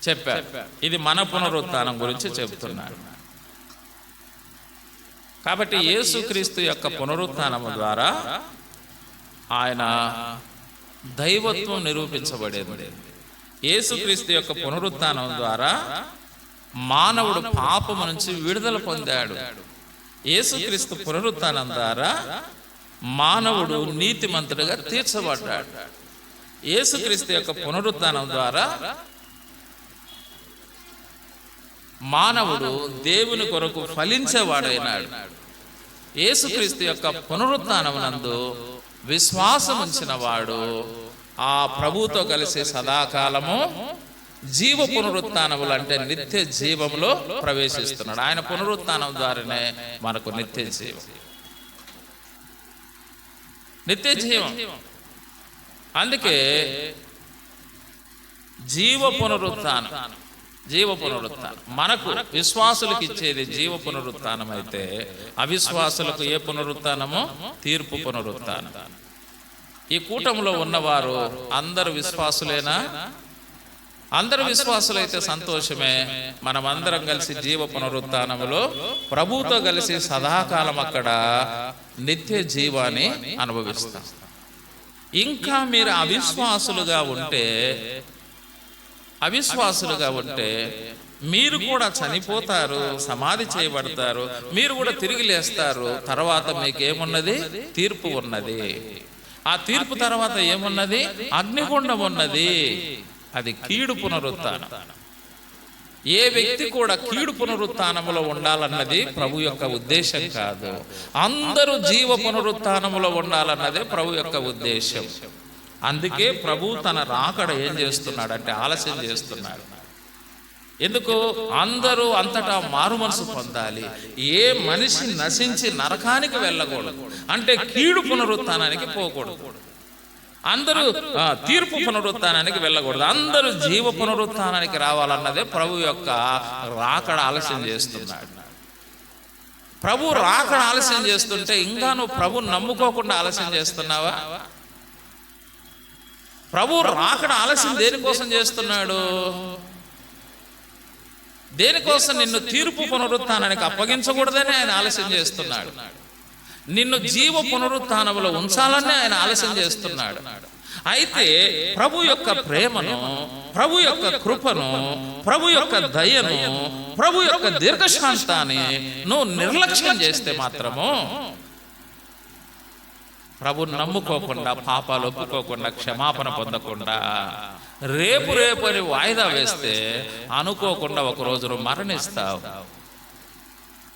చెప్పారు. ఇది మన పునరుత్థానం గురించి చెబుతున్నాడు. కాబట్టి యేసుక్రీస్తు యొక్క పునరుత్థానము ద్వారా ఆయన దైవత్వం నిరూపించబడేది. యేసుక్రీస్తు యొక్క పునరుత్థానం ద్వారా మానవుడు పాపము నుంచి విడుదల పొందాడు. యేసుక్రీస్తు పునరుత్థానం ద్వారా మానవుడు నీతిమంతుడిగా తీర్చబడ్డాడు. యేసుక్రీస్తు యొక్క పునరుత్థానం ద్వారా మానవుడు దేవుని కొరకు ఫలించేవాడైనాడు. యేసుక్రీస్తు యొక్క పునరుత్థానమునందు విశ్వాసం ఉంచిన వాడు ఆ ప్రభువుతో కలిసి సదాకాలము జీవ పునరుత్థానములు, అంటే నిత్య జీవంలో ప్రవేశిస్తున్నాడు. ఆయన పునరుత్థానం ద్వారానే మనకు నిత్య జీవం. నిత్య జీవం. అందుకే జీవ పునరుత్థానం మనకు విశ్వాసులకు ఇచ్చేది జీవ పునరుత్థానం అయితే, అవిశ్వాసులకు ఏ పునరుత్థానమో? తీర్పు పునరుత్థానం. ఈ కూటంలో ఉన్నవారు అందరు విశ్వాసులేనా? అందరు విశ్వాసులైతే సంతోషమే. మనమందరం కలిసి జీవ పునరుత్థానములో ప్రభువుతో కలిసి సదాకాలం అక్కడ నిత్య జీవాన్ని అనుభవిస్తాం. ఇంకా మీరు అవిశ్వాసులుగా ఉంటే అవిశ్వాసులుగా ఉంటే మీరు కూడా చనిపోతారు, సమాధి చేయబడతారు, మీరు కూడా తిరిగి లేస్తారు. తర్వాత మీకేమున్నది? తీర్పు ఉన్నది. ఆ తీర్పు తర్వాత ఏమున్నది? అగ్నిగుండం ఉన్నది. అది కీడు పునరుత్థానం. ఏ వ్యక్తి కూడా కీడు పునరుత్థానములో ఉండాలన్నది ప్రభు యొక్క ఉద్దేశం కాదు. అందరూ జీవ పునరుత్థానములో ఉండాలన్నదే ప్రభు యొక్క ఉద్దేశం. అందుకే ప్రభు తన రాకడ ఏం చేస్తున్నాడు అంటే ఆలస్యం చేస్తున్నాడు. ఎందుకు? అందరూ అంతటా మారు మనసు పొందాలి. ఏ మనిషి నశించి నరకానికి వెళ్ళకూడదు, అంటే కీడు పునరుత్థానానికి పోకూడదు. అందరూ తీర్పు పునరుత్థానానికి వెళ్ళకూడదు, అందరూ జీవ పునరుత్థానానికి రావాలన్నదే ప్రభు యొక్క రాకడ ఆలస్యం చేస్తున్నాడు. ప్రభు రాకడ ఆలస్యం చేస్తుంటే ఇంకా నువ్వు ప్రభు నమ్ముకోకుండా ఆలస్యం చేస్తున్నావా? ప్రభు రాకడ ఆలస్యం దేనికోసం చేస్తున్నాడు? దేనికోసం? నిన్ను తీర్పు పునరుత్థానానికి అప్పగించకూడదని ఆయన ఆలస్యం చేస్తున్నాడు. నిన్ను జీవ పునరుత్థానంలో ఉంచాలని ఆయన ఆలస్యం చేస్తున్నాడు. అయితే ప్రభు యొక్క ప్రేమను, ప్రభు యొక్క కృపను, ప్రభు యొక్క దయను, ప్రభు యొక్క దీర్ఘశాంతాన్ని నువ్వు నిర్లక్ష్యం చేస్తే మాత్రము, ప్రభుని నమ్ముకోకుండా, పాపాలు ఒప్పుకోకుండా, క్షమాపణ పొందకుండా, రేపు అని వాయిదా వేస్తే అనుకోకుండా ఒక రోజు మరణిస్తావు.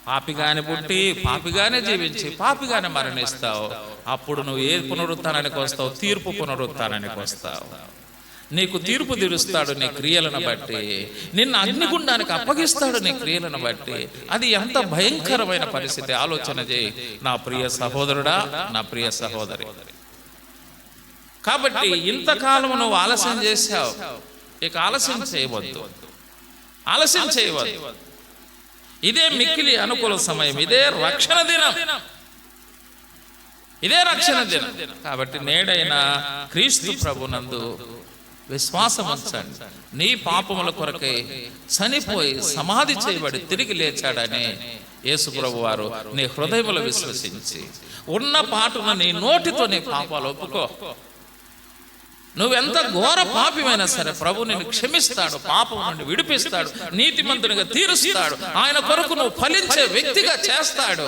పాపిగానే పుట్టి పాపిగానే జీవించి పాపిగానే మరణిస్తావు. అప్పుడు నువ్వు ఏ పునరుత్థానానికి వస్తావు? తీర్పు పునరుత్థానానికి వస్తావు. నీకు తీర్పు తీరుస్తాడు నీ క్రియలను బట్టి, నిన్ను అగ్నిగుండానికి అప్పగిస్తాడు నీ క్రియలను బట్టి. అది ఎంత భయంకరమైన పరిస్థితి ఆలోచన చేయి నా ప్రియ సహోదరుడా, నా ప్రియ సహోదరి. కాబట్టి ఇంతకాలం నువ్వు ఆలస్యం చేశావు, ఇక ఆలస్యం చేయవద్దు, ఆలస్యం చేయవద్దు. ఇదే మిక్కిలి అనుకూల సమయం, ఇదే రక్షణ దినం, ఇదే రక్షణ దినం. కాబట్టి నేడైనా క్రీస్తు ప్రభునందు విశ్వాసం ఉంచండి. నీ పాపముల కొరకై చనిపోయి సమాధి చేయబడి తిరిగి లేచాడని యేసు ప్రభు వారు నీ హృదయములో విశ్వసించి ఉన్న పాటున నీ నోటితో నీ పాపాలు ఒప్పుకో. నువ్వెంత ఘోర పాపిమైనా సరే ప్రభు నిన్ను క్షమిస్తాడు, పాపం నుండి విడిపిస్తాడు, నీతిమంతునిగా తీరుస్తాడు. ఆయన కొరకు నువ్వు ఫలించే వ్యక్తిగా చేస్తాడు.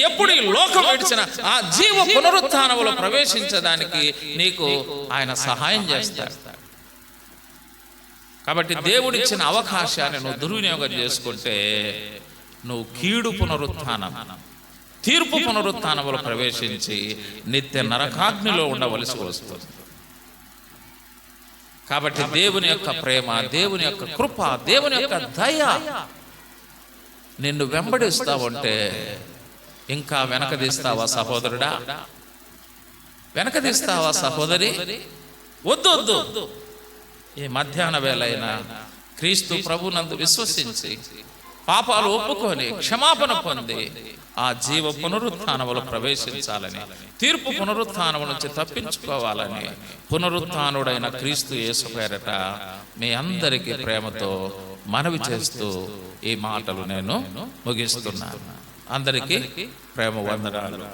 ఎప్పుడు ఈ లోకం విడిచిన ఆ జీవ పునరుత్థానంలో ప్రవేశించడానికి నీకు ఆయన సహాయం చేస్తాడు. కాబట్టి దేవుడిచ్చిన అవకాశాన్ని నువ్వు దుర్వినియోగం చేసుకుంటే నువ్వు కీడు పునరుత్థానం, తీర్పు పునరుత్థానంలో ప్రవేశించి నిత్య నరకాగ్నిలో ఉండవలసి వస్తుంది. కాబట్టి దేవుని యొక్క ప్రేమ, దేవుని యొక్క కృప, దేవుని యొక్క దయ నిన్ను వెంబడిస్తావంటే ఇంకా వెనకదీస్తావా సహోదరుడా? వెనకదీస్తావా సహోదరి? వద్దు వద్దు. ఈ మధ్యాహ్న వేళైనా క్రీస్తు ప్రభునందు విశ్వసించి పాపాలు ఒప్పుకొని క్షమాపణ పొంది ఆ జీవ పునరుత్థానములో ప్రవేశించాలని, తీర్పు పునరుత్థానము నుంచి తప్పించుకోవాలని పునరుత్థానుడైన క్రీస్తు యేసు పేరట మీ అందరికీ ప్రేమతో మనవి చేస్తూ ఈ మాటలు నేను ముగిస్తున్నాను. అందరికీ ప్రేమ వందనాలు.